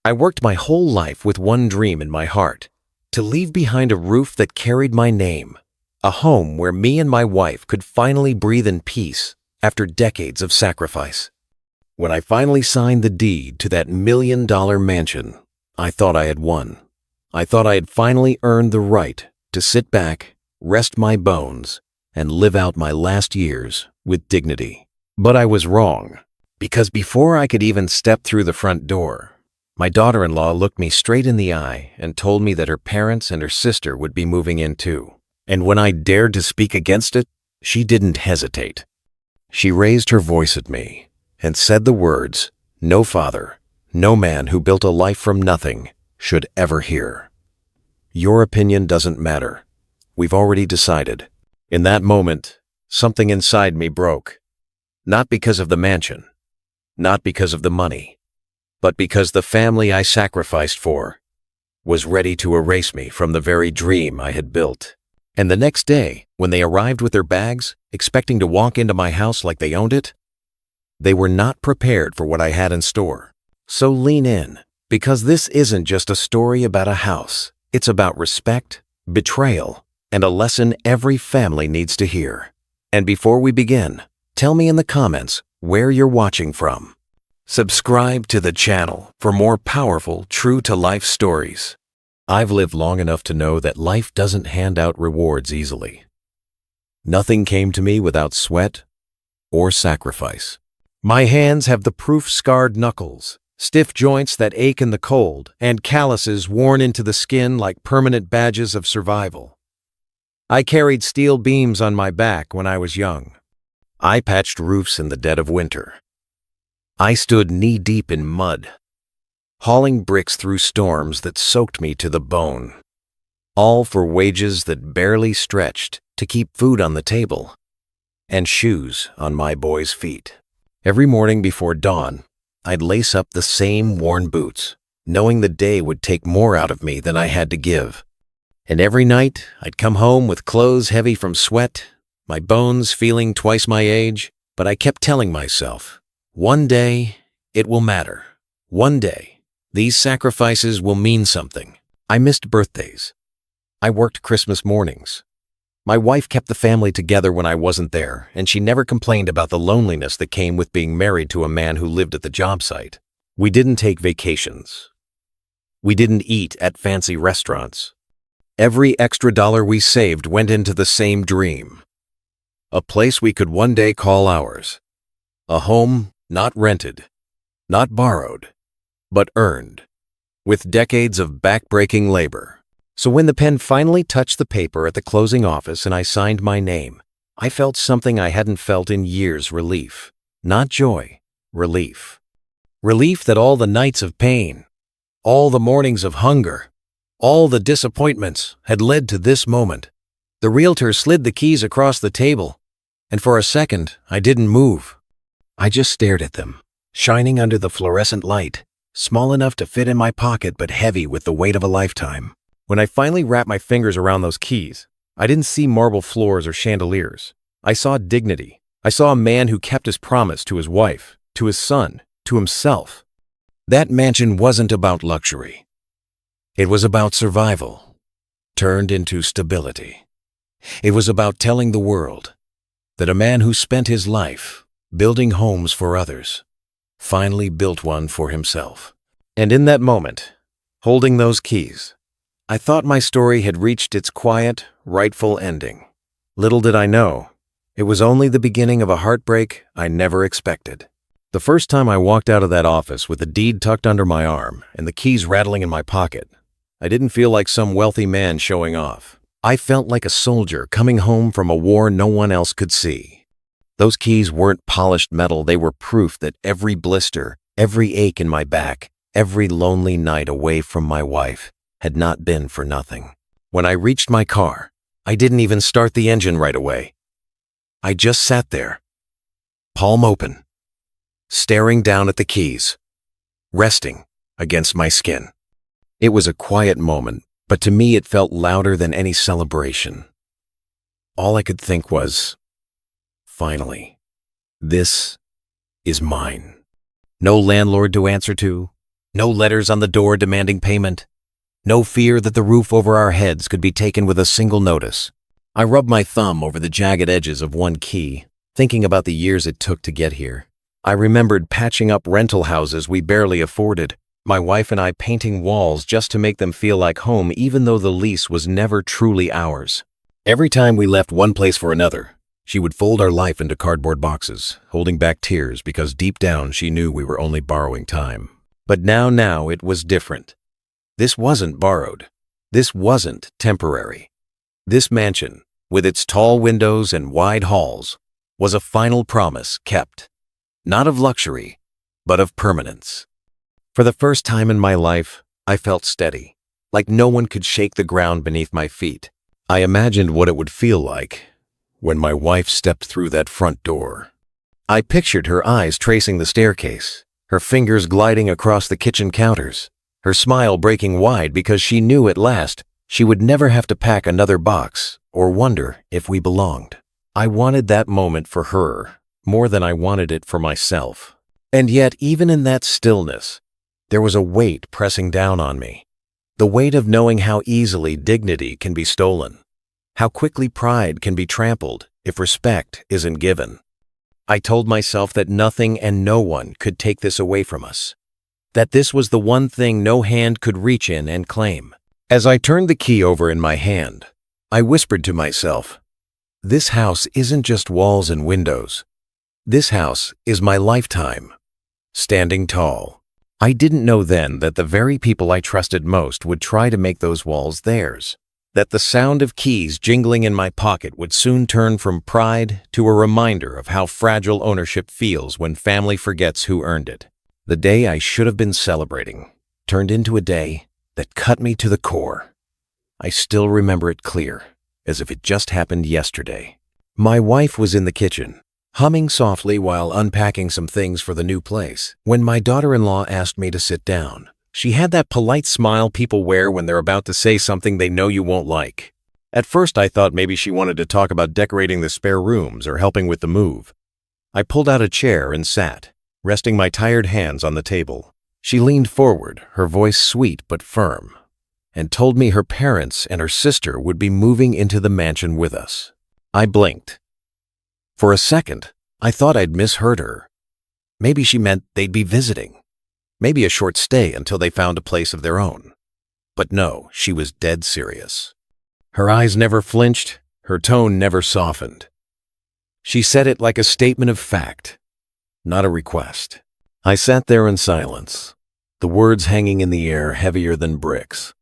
I worked my whole life with one dream in my heart, to leave behind a roof that carried my name, a home where me and my wife could finally breathe in peace after decades of sacrifice. When I finally signed the deed to that $1 million mansion, I thought I had won. I thought I had finally earned the right to sit back, rest my bones, and live out my last years with dignity. But I was wrong, because before I could even step through the front door, my daughter-in-law looked me straight in the eye and told me that her parents and her sister would be moving in too. And when I dared to speak against it, she didn't hesitate. She raised her voice at me and said the words, "No father, no man who built a life from nothing should ever hear. Your opinion doesn't matter. We've already decided." In that moment, something inside me broke. Not because of the mansion, not because of the money, but because the family I sacrificed for was ready to erase me from the very dream I had built. And the next day, when they arrived with their bags, expecting to walk into my house like they owned it, they were not prepared for what I had in store. So lean in, because this isn't just a story about a house. It's about respect, betrayal, and a lesson every family needs to hear. And before we begin, tell me in the comments where you're watching from. Subscribe to the channel for more powerful, true-to-life stories. I've lived long enough to know that life doesn't hand out rewards easily. Nothing came to me without sweat or sacrifice. My hands have the proof-scarred knuckles, stiff joints that ache in the cold, and calluses worn into the skin like permanent badges of survival. I carried steel beams on my back when I was young. I patched roofs in the dead of winter. I stood knee-deep in mud, hauling bricks through storms that soaked me to the bone, all for wages that barely stretched to keep food on the table and shoes on my boys' feet. Every morning before dawn, I'd lace up the same worn boots, knowing the day would take more out of me than I had to give. And every night, I'd come home with clothes heavy from sweat, my bones feeling twice my age, but I kept telling myself, one day, it will matter. One day, these sacrifices will mean something. I missed birthdays. I worked Christmas mornings. My wife kept the family together when I wasn't there, and she never complained about the loneliness that came with being married to a man who lived at the job site. We didn't take vacations. We didn't eat at fancy restaurants. Every extra dollar we saved went into the same dream. A place we could one day call ours. A home not rented, not borrowed, but earned, with decades of back-breaking labor. So when the pen finally touched the paper at the closing office and I signed my name, I felt something I hadn't felt in years: relief. Not joy, relief. Relief that all the nights of pain, all the mornings of hunger, all the disappointments had led to this moment. The realtor slid the keys across the table, and for a second, I didn't move. I just stared at them, shining under the fluorescent light, small enough to fit in my pocket but heavy with the weight of a lifetime. When I finally wrapped my fingers around those keys, I didn't see marble floors or chandeliers. I saw dignity. I saw a man who kept his promise to his wife, to his son, to himself. That mansion wasn't about luxury. It was about survival, turned into stability. It was about telling the world that a man who spent his life building homes for others finally built one for himself. And in that moment, holding those keys, I thought my story had reached its quiet, rightful ending. Little did I know, it was only the beginning of a heartbreak I never expected. The first time I walked out of that office with the deed tucked under my arm and the keys rattling in my pocket, I didn't feel like some wealthy man showing off. I felt like a soldier coming home from a war no one else could see. Those keys weren't polished metal, they were proof that every blister, every ache in my back, every lonely night away from my wife had not been for nothing. When I reached my car, I didn't even start the engine right away. I just sat there, palm open, staring down at the keys, resting against my skin. It was a quiet moment, but to me it felt louder than any celebration. All I could think was, finally, this is mine. No landlord to answer to, No letters on the door demanding payment. No fear that the roof over our heads could be taken with a single notice. I rubbed my thumb over the jagged edges of one key, thinking about the years it took to get here. I remembered patching up rental houses we barely afforded, my wife and I painting walls just to make them feel like home even though the lease was never truly ours. Every time we left one place for another, she would fold our life into cardboard boxes, holding back tears because deep down she knew we were only borrowing time. But now it was different. This wasn't borrowed. This wasn't temporary. This mansion, with its tall windows and wide halls, was a final promise kept. Not of luxury, but of permanence. For the first time in my life, I felt steady, like no one could shake the ground beneath my feet. I imagined what it would feel like when my wife stepped through that front door. I pictured her eyes tracing the staircase, her fingers gliding across the kitchen counters, her smile breaking wide because she knew at last she would never have to pack another box or wonder if we belonged. I wanted that moment for her more than I wanted it for myself. And yet, even in that stillness, there was a weight pressing down on me. The weight of knowing how easily dignity can be stolen, how quickly pride can be trampled if respect isn't given. I told myself that nothing and no one could take this away from us, that this was the one thing no hand could reach in and claim. As I turned the key over in my hand, I whispered to myself, "This house isn't just walls and windows. This house is my lifetime." Standing tall. I didn't know then that the very people I trusted most would try to make those walls theirs, that the sound of keys jingling in my pocket would soon turn from pride to a reminder of how fragile ownership feels when family forgets who earned it. The day I should have been celebrating turned into a day that cut me to the core. I still remember it clear, as if it just happened yesterday. My wife was in the kitchen, humming softly while unpacking some things for the new place. When my daughter-in-law asked me to sit down, she had that polite smile people wear when they're about to say something they know you won't like. At first I thought maybe she wanted to talk about decorating the spare rooms or helping with the move. I pulled out a chair and sat, resting my tired hands on the table. She leaned forward, her voice sweet but firm, and told me her parents and her sister would be moving into the mansion with us. I blinked. For a second, I thought I'd misheard her. Maybe she meant they'd be visiting. Maybe a short stay until they found a place of their own. But no, she was dead serious. Her eyes never flinched, her tone never softened. She said it like a statement of fact, not a request. I sat there in silence, the words hanging in the air heavier than bricks.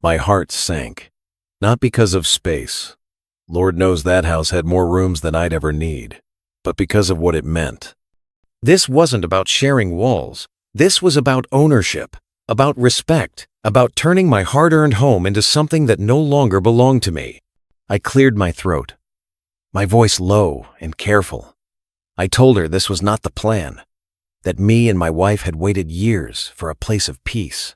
My heart sank, not because of space. Lord knows that house had more rooms than I'd ever need, but because of what it meant. This wasn't about sharing walls. This was about ownership, about respect, about turning my hard-earned home into something that no longer belonged to me. I cleared my throat, my voice low and careful. I told her this was not the plan, that me and my wife had waited years for a place of peace.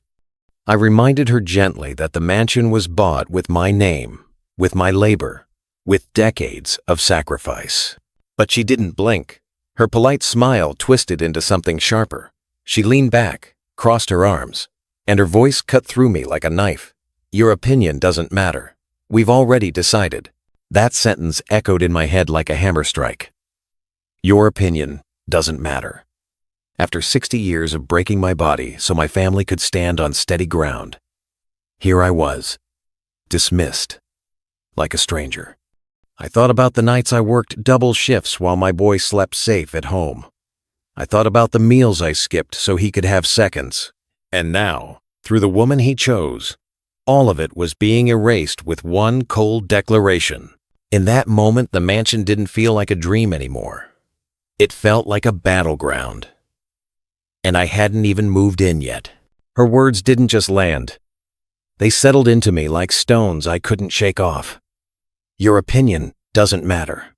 I reminded her gently that the mansion was bought with my name, with my labor, with decades of sacrifice. But she didn't blink. Her polite smile twisted into something sharper. She leaned back, crossed her arms, and her voice cut through me like a knife. "Your opinion doesn't matter. We've already decided." That sentence echoed in my head like a hammer strike. Your opinion doesn't matter. After 60 years of breaking my body so my family could stand on steady ground, here I was, dismissed, like a stranger. I thought about the nights I worked double shifts while my boy slept safe at home. I thought about the meals I skipped so he could have seconds. And now, through the woman he chose, all of it was being erased with one cold declaration. In that moment, the mansion didn't feel like a dream anymore. It felt like a battleground. And I hadn't even moved in yet. Her words didn't just land. They settled into me like stones I couldn't shake off. Your opinion doesn't matter.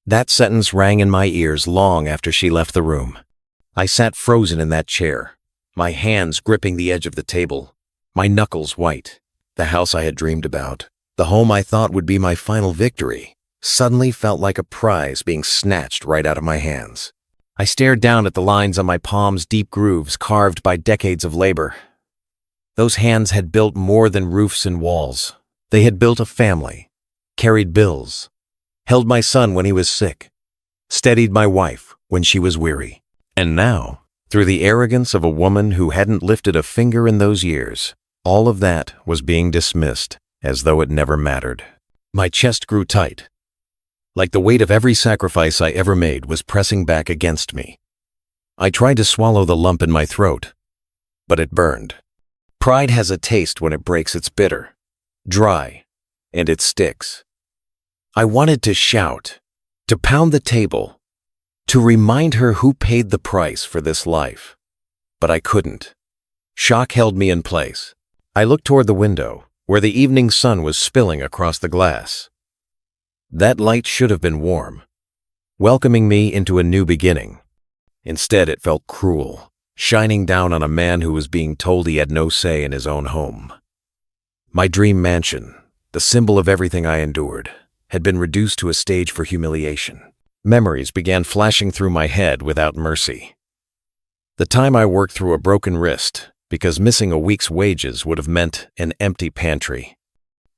That sentence rang in my ears long after she left the room. I sat frozen in that chair, my hands gripping the edge of the table, my knuckles white. The house I had dreamed about, the home I thought would be my final victory, suddenly felt like a prize being snatched right out of my hands. I stared down at the lines on my palms, deep grooves carved by decades of labor. Those hands had built more than roofs and walls. They had built a family, carried bills, held my son when he was sick, steadied my wife when she was weary. And now, through the arrogance of a woman who hadn't lifted a finger in those years, all of that was being dismissed as though it never mattered. My chest grew tight, like the weight of every sacrifice I ever made was pressing back against me. I tried to swallow the lump in my throat, but it burned. Pride has a taste when it breaks. It's bitter, dry, and it sticks. I wanted to shout, to pound the table, to remind her who paid the price for this life. But I couldn't. Shock held me in place. I looked toward the window, where the evening sun was spilling across the glass. That light should have been warm, welcoming me into a new beginning. Instead, it felt cruel, shining down on a man who was being told he had no say in his own home. My dream mansion, the symbol of everything I endured, had been reduced to a stage for humiliation. Memories began flashing through my head without mercy. The time I worked through a broken wrist because missing a week's wages would have meant an empty pantry.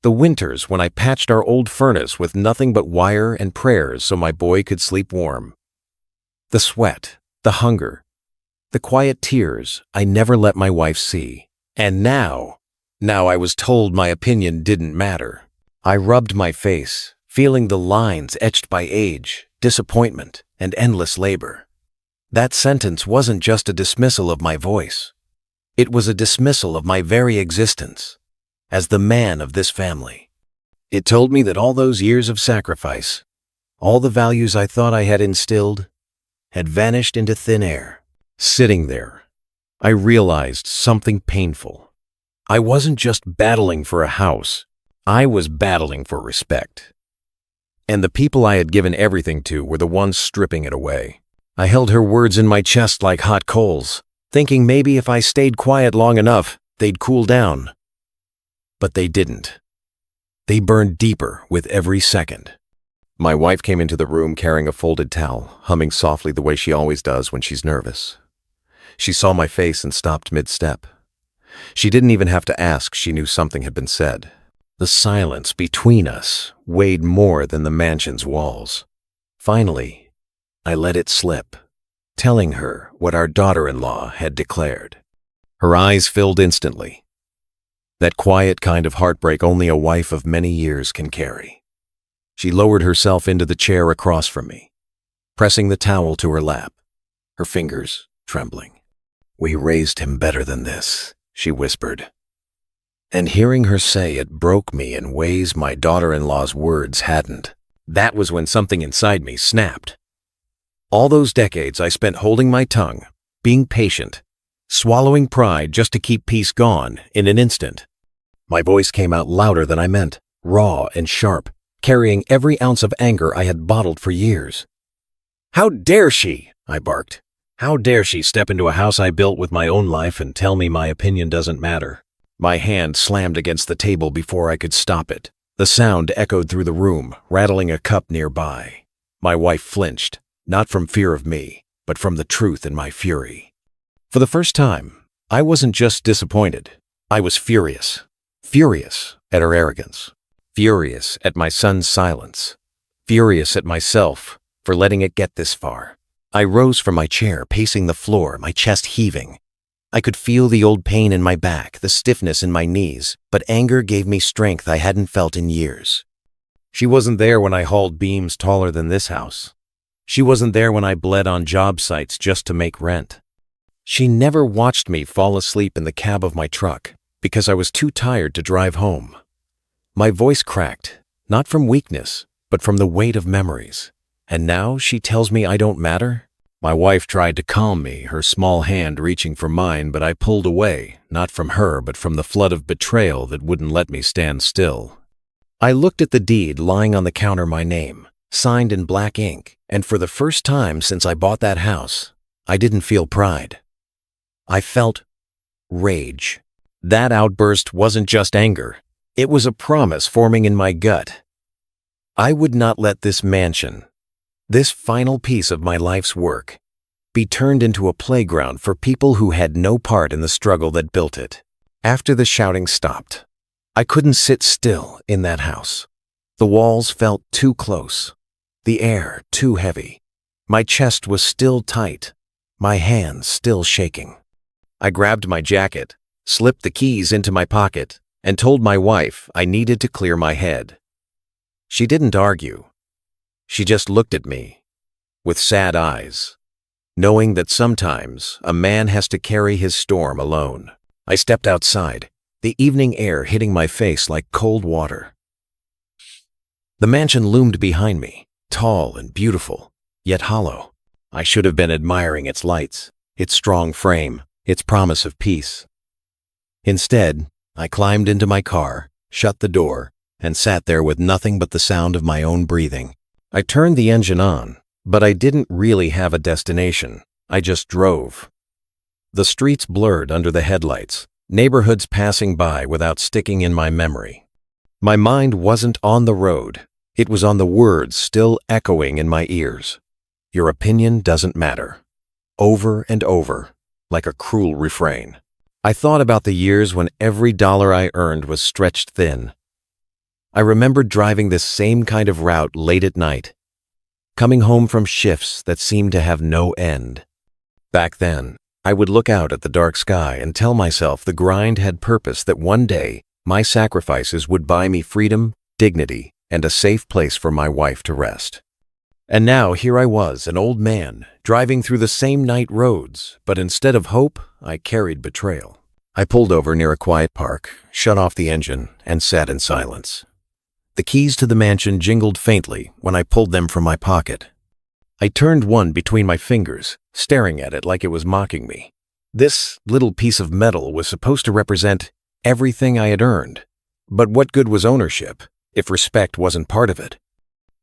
The winters when I patched our old furnace with nothing but wire and prayers so my boy could sleep warm. The sweat, the hunger, the quiet tears I never let my wife see. And now I was told my opinion didn't matter. I rubbed my face, feeling the lines etched by age, disappointment, and endless labor. That sentence wasn't just a dismissal of my voice. It was a dismissal of my very existence as the man of this family. It told me that all those years of sacrifice, all the values I thought I had instilled, had vanished into thin air. Sitting there, I realized something painful. I wasn't just battling for a house, I was battling for respect. And the people I had given everything to were the ones stripping it away. I held her words in my chest like hot coals, thinking maybe if I stayed quiet long enough, they'd cool down. But they didn't. They burned deeper with every second. My wife came into the room carrying a folded towel, humming softly the way she always does when she's nervous. She saw my face and stopped mid-step. She didn't even have to ask, she knew something had been said. The silence between us weighed more than the mansion's walls. Finally, I let it slip, telling her what our daughter-in-law had declared. Her eyes filled instantly. That quiet kind of heartbreak only a wife of many years can carry. She lowered herself into the chair across from me, pressing the towel to her lap, her fingers trembling. "We raised him better than this," she whispered. And hearing her say it broke me in ways my daughter-in-law's words hadn't. That was when something inside me snapped. All those decades I spent holding my tongue, being patient, swallowing pride just to keep peace gone in an instant. My voice came out louder than I meant, raw and sharp, carrying every ounce of anger I had bottled for years. "How dare she?" I barked. "How dare she step into a house I built with my own life and tell me my opinion doesn't matter?" My hand slammed against the table before I could stop it. The sound echoed through the room, rattling a cup nearby. My wife flinched, not from fear of me, but from the truth in my fury. For the first time, I wasn't just disappointed. I was furious. Furious at her arrogance. Furious at my son's silence. Furious at myself for letting it get this far. I rose from my chair, pacing the floor, my chest heaving. I could feel the old pain in my back, the stiffness in my knees, but anger gave me strength I hadn't felt in years. She wasn't there when I hauled beams taller than this house. She wasn't there when I bled on job sites just to make rent. She never watched me fall asleep in the cab of my truck because I was too tired to drive home. My voice cracked, not from weakness, but from the weight of memories. And now she tells me I don't matter? My wife tried to calm me, her small hand reaching for mine, but I pulled away, not from her, but from the flood of betrayal that wouldn't let me stand still. I looked at the deed lying on the counter, my name, signed in black ink, and for the first time since I bought that house, I didn't feel pride. I felt rage. That outburst wasn't just anger. It was a promise forming in my gut. I would not let this mansion, this final piece of my life's work, be turned into a playground for people who had no part in the struggle that built it. After the shouting stopped, I couldn't sit still in that house. The walls felt too close, the air too heavy. My chest was still tight, my hands still shaking. I grabbed my jacket, slipped the keys into my pocket, and told my wife I needed to clear my head. She didn't argue. She just looked at me with sad eyes, knowing that sometimes a man has to carry his storm alone. I stepped outside, the evening air hitting my face like cold water. The mansion loomed behind me, tall and beautiful, yet hollow. I should have been admiring its lights, its strong frame, its promise of peace. Instead, I climbed into my car, shut the door, and sat there with nothing but the sound of my own breathing. I turned the engine on, but I didn't really have a destination. I just drove. The streets blurred under the headlights, neighborhoods passing by without sticking in my memory. My mind wasn't on the road. It was on the words still echoing in my ears. Your opinion doesn't matter. Over and over, like a cruel refrain. I thought about the years when every dollar I earned was stretched thin. I remembered driving this same kind of route late at night, coming home from shifts that seemed to have no end. Back then, I would look out at the dark sky and tell myself the grind had purpose, that one day my sacrifices would buy me freedom, dignity, and a safe place for my wife to rest. And now here I was, an old man, driving through the same night roads, but instead of hope, I carried betrayal. I pulled over near a quiet park, shut off the engine, and sat in silence. The keys to the mansion jingled faintly when I pulled them from my pocket. I turned one between my fingers, staring at it like it was mocking me. This little piece of metal was supposed to represent everything I had earned. But what good was ownership if respect wasn't part of it?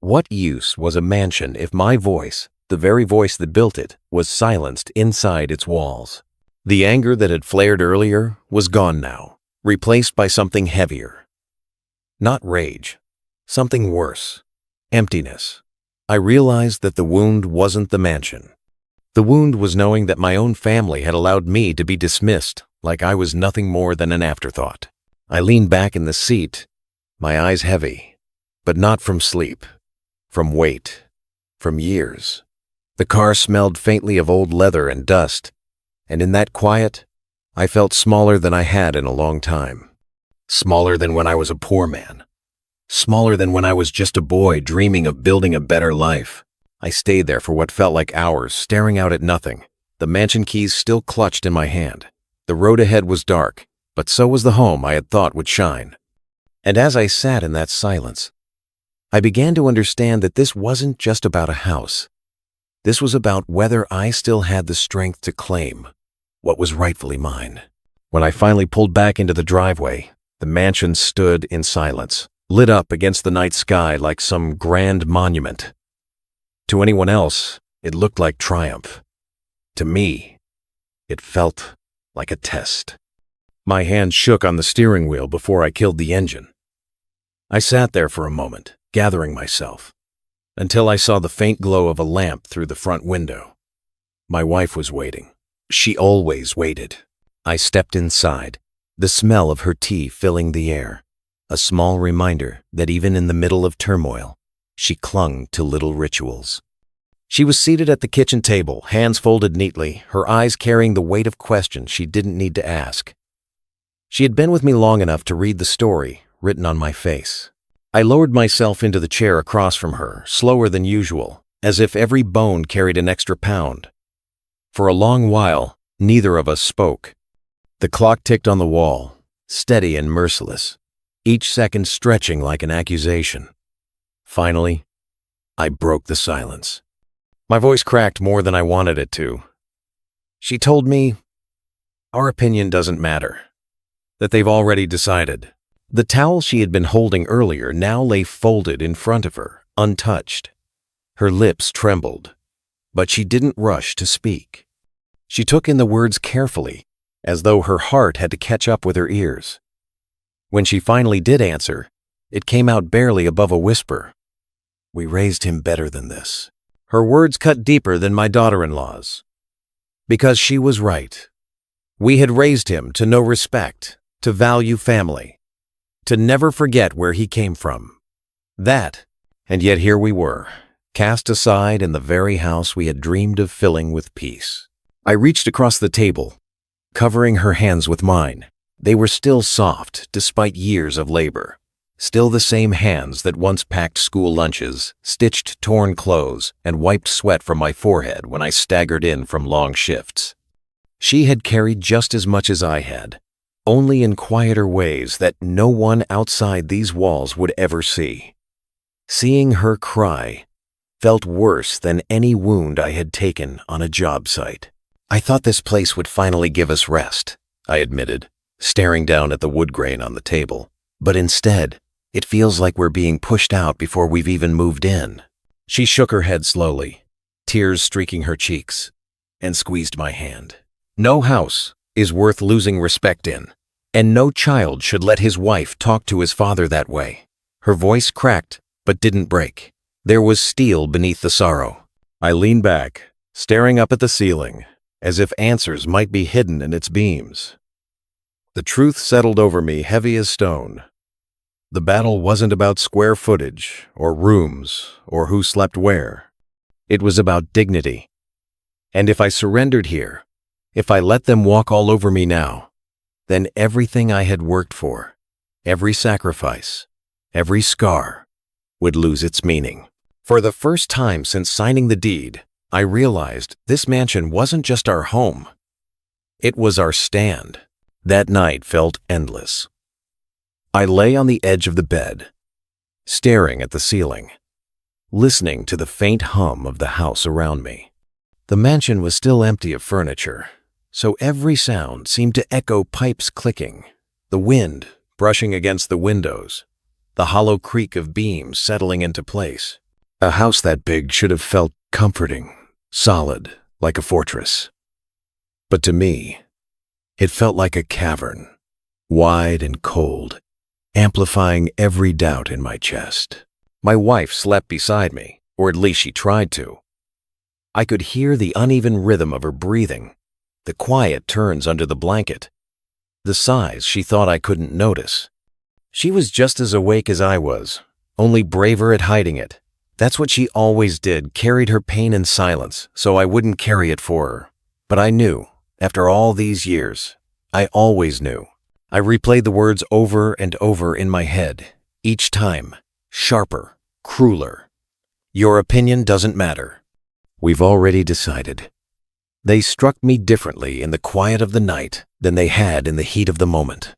What use was a mansion if my voice, the very voice that built it, was silenced inside its walls? The anger that had flared earlier was gone now, replaced by something heavier. Not rage, something worse. Emptiness. I realized that the wound wasn't the mansion. The wound was knowing that my own family had allowed me to be dismissed like I was nothing more than an afterthought. I leaned back in the seat, my eyes heavy, but not from sleep, from weight, from years. The car smelled faintly of old leather and dust, and in that quiet, I felt smaller than I had in a long time. Smaller than when I was a poor man. Smaller than when I was just a boy dreaming of building a better life. I stayed there for what felt like hours, staring out at nothing, the mansion keys still clutched in my hand. The road ahead was dark, but so was the home I had thought would shine. And as I sat in that silence, I began to understand that this wasn't just about a house. This was about whether I still had the strength to claim what was rightfully mine. When I finally pulled back into the driveway, the mansion stood in silence, lit up against the night sky like some grand monument. To anyone else, it looked like triumph. To me, it felt like a test. My hand shook on the steering wheel before I killed the engine. I sat there for a moment, gathering myself, until I saw the faint glow of a lamp through the front window. My wife was waiting. She always waited. I stepped inside, the smell of her tea filling the air, a small reminder that even in the middle of turmoil, she clung to little rituals. She was seated at the kitchen table, hands folded neatly, her eyes carrying the weight of questions she didn't need to ask. She had been with me long enough to read the story written on my face. I lowered myself into the chair across from her, slower than usual, as if every bone carried an extra pound. For a long while, neither of us spoke. The clock ticked on the wall, steady and merciless, each second stretching like an accusation. Finally, I broke the silence. My voice cracked more than I wanted it to. She told me, our opinion doesn't matter, that they've already decided. The towel she had been holding earlier now lay folded in front of her, untouched. Her lips trembled, but she didn't rush to speak. She took in the words carefully, as though her heart had to catch up with her ears. When she finally did answer, it came out barely above a whisper. We raised him better than this. Her words cut deeper than my daughter-in-law's. Because she was right. We had raised him to know respect, to value family, to never forget where he came from. And yet here we were, cast aside in the very house we had dreamed of filling with peace. I reached across the table, covering her hands with mine. They were still soft, despite years of labor. Still the same hands that once packed school lunches, stitched torn clothes, and wiped sweat from my forehead when I staggered in from long shifts. She had carried just as much as I had, only in quieter ways that no one outside these walls would ever see. Seeing her cry felt worse than any wound I had taken on a job site. I thought this place would finally give us rest, I admitted, staring down at the wood grain on the table. But instead, it feels like we're being pushed out before we've even moved in. She shook her head slowly, tears streaking her cheeks, and squeezed my hand. No house is worth losing respect in, and no child should let his wife talk to his father that way. Her voice cracked, but didn't break. There was steel beneath the sorrow. I leaned back, staring up at the ceiling, as if answers might be hidden in its beams. The truth settled over me heavy as stone. The battle wasn't about square footage, or rooms, or who slept where. It was about dignity. And if I surrendered here, if I let them walk all over me now, then everything I had worked for, every sacrifice, every scar, would lose its meaning. For the first time since signing the deed, I realized this mansion wasn't just our home. It was our stand. That night felt endless. I lay on the edge of the bed, staring at the ceiling, listening to the faint hum of the house around me. The mansion was still empty of furniture, so every sound seemed to echo pipes clicking, the wind brushing against the windows, the hollow creak of beams settling into place. A house that big should have felt comforting, solid, like a fortress. But to me, it felt like a cavern, wide and cold, amplifying every doubt in my chest. My wife slept beside me, or at least she tried to. I could hear the uneven rhythm of her breathing, the quiet turns under the blanket, the sighs she thought I couldn't notice. She was just as awake as I was, only braver at hiding it. That's what she always did, carried her pain in silence, so I wouldn't carry it for her. But I knew, after all these years, I always knew. I replayed the words over and over in my head, each time, sharper, crueler. Your opinion doesn't matter. We've already decided. They struck me differently in the quiet of the night than they had in the heat of the moment.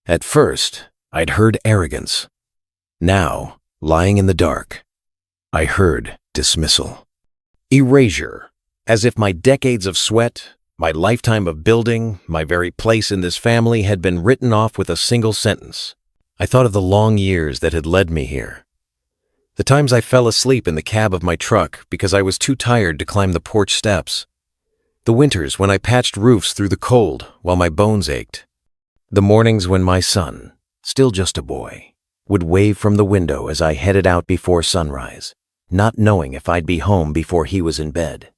At first, I'd heard arrogance. Now, lying in the dark, I heard dismissal. Erasure, as if my decades of sweat, my lifetime of building, my very place in this family had been written off with a single sentence. I thought of the long years that had led me here. The times I fell asleep in the cab of my truck because I was too tired to climb the porch steps. The winters when I patched roofs through the cold while my bones ached. The mornings when my son, still just a boy, would wave from the window as I headed out before sunrise, not knowing if I'd be home before he was in bed.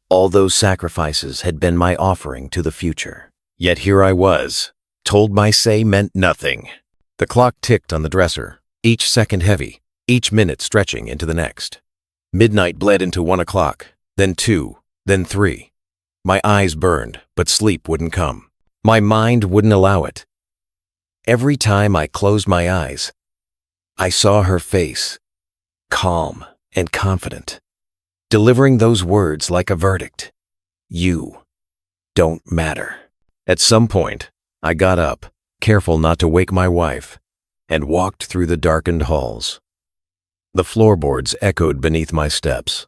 All those sacrifices had been my offering to the future. Yet here I was, told my say meant nothing. The clock ticked on the dresser, each second heavy, each minute stretching into the next. Midnight bled into 1 o'clock, then 2, then 3. My eyes burned, but sleep wouldn't come. My mind wouldn't allow it. Every time I closed my eyes, I saw her face, calm and confident, delivering those words like a verdict. You don't matter. At some point, I got up, careful not to wake my wife, and walked through the darkened halls. The floorboards echoed beneath my steps.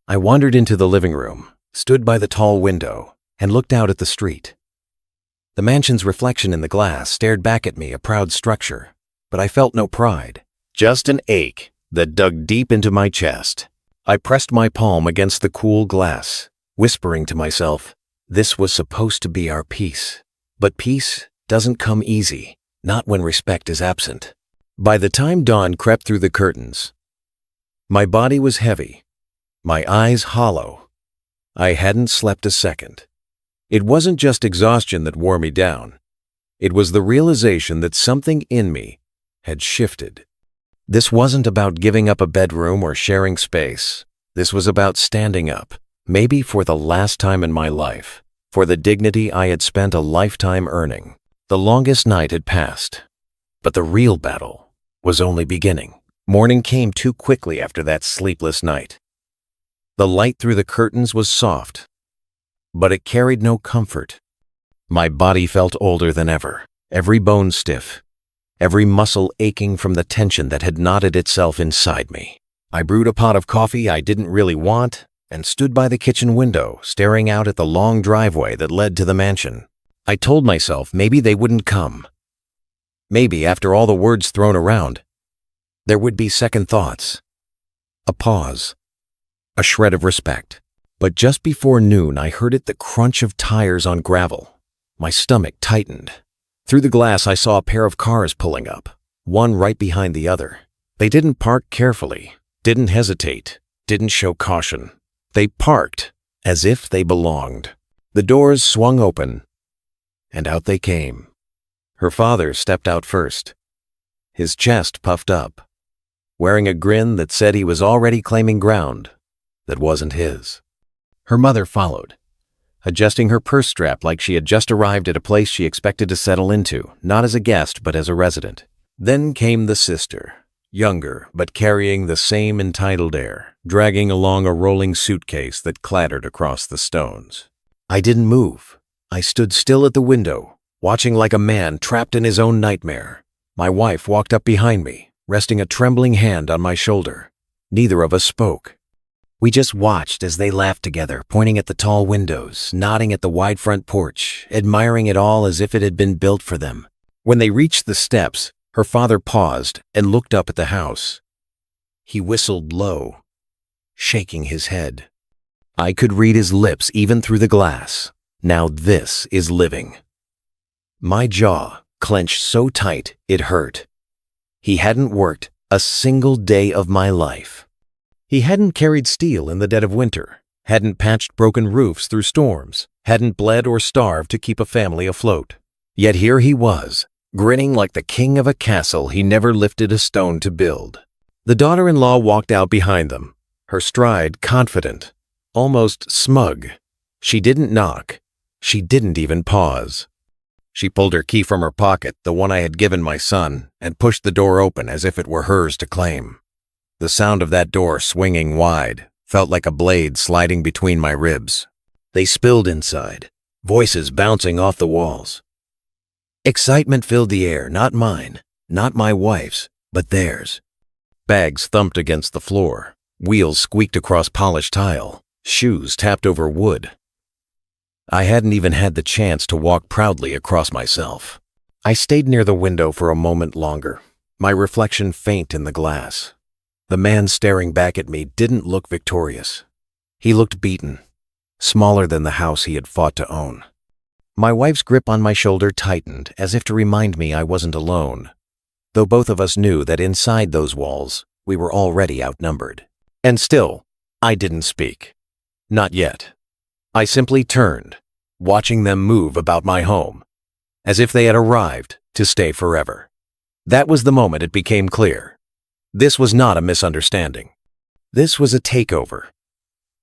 I wandered into the living room, stood by the tall window, and looked out at the street. The mansion's reflection in the glass stared back at me, a proud structure, but I felt no pride, just an ache that dug deep into my chest. I pressed my palm against the cool glass, whispering to myself, this was supposed to be our peace. But peace doesn't come easy, not when respect is absent. By the time dawn crept through the curtains, my body was heavy, my eyes hollow. I hadn't slept a second. It wasn't just exhaustion that wore me down. It was the realization that something in me had shifted. This wasn't about giving up a bedroom or sharing space. This was about standing up, maybe for the last time in my life, for the dignity I had spent a lifetime earning. The longest night had passed, but the real battle was only beginning. Morning came too quickly after that sleepless night. The light through the curtains was soft, but it carried no comfort. My body felt older than ever, every bone stiff, every muscle aching from the tension that had knotted itself inside me. I brewed a pot of coffee I didn't really want and stood by the kitchen window, staring out at the long driveway that led to the mansion. I told myself maybe they wouldn't come. Maybe after all the words thrown around, there would be second thoughts. A pause. A shred of respect. But just before noon, I heard the crunch of tires on gravel. My stomach tightened. Through the glass, I saw a pair of cars pulling up, one right behind the other. They didn't park carefully, didn't hesitate, didn't show caution. They parked as if they belonged. The doors swung open, and out they came. Her father stepped out first, his chest puffed up, wearing a grin that said he was already claiming ground that wasn't his. Her mother followed, adjusting her purse strap like she had just arrived at a place she expected to settle into, not as a guest but as a resident. Then came the sister, younger but carrying the same entitled air, dragging along a rolling suitcase that clattered across the stones. I didn't move. I stood still at the window, watching like a man trapped in his own nightmare. My wife walked up behind me, resting a trembling hand on my shoulder. Neither of us spoke. We just watched as they laughed together, pointing at the tall windows, nodding at the wide front porch, admiring it all as if it had been built for them. When they reached the steps, her father paused and looked up at the house. He whistled low, shaking his head. I could read his lips even through the glass. Now this is living. My jaw clenched so tight it hurt. He hadn't worked a single day of my life. He hadn't carried steel in the dead of winter, hadn't patched broken roofs through storms, hadn't bled or starved to keep a family afloat. Yet here he was, grinning like the king of a castle he never lifted a stone to build. The daughter-in-law walked out behind them, her stride confident, almost smug. She didn't knock. She didn't even pause. She pulled her key from her pocket, the one I had given my son, and pushed the door open as if it were hers to claim. The sound of that door swinging wide felt like a blade sliding between my ribs. They spilled inside, voices bouncing off the walls. Excitement filled the air, not mine, not my wife's, but theirs. Bags thumped against the floor, wheels squeaked across polished tile, shoes tapped over wood. I hadn't even had the chance to walk proudly across myself. I stayed near the window for a moment longer, my reflection faint in the glass. The man staring back at me didn't look victorious. He looked beaten, smaller than the house he had fought to own. My wife's grip on my shoulder tightened, as if to remind me I wasn't alone, though both of us knew that inside those walls, we were already outnumbered. And still, I didn't speak. Not yet. I simply turned, watching them move about my home, as if they had arrived to stay forever. That was the moment it became clear. This was not a misunderstanding. This was a takeover.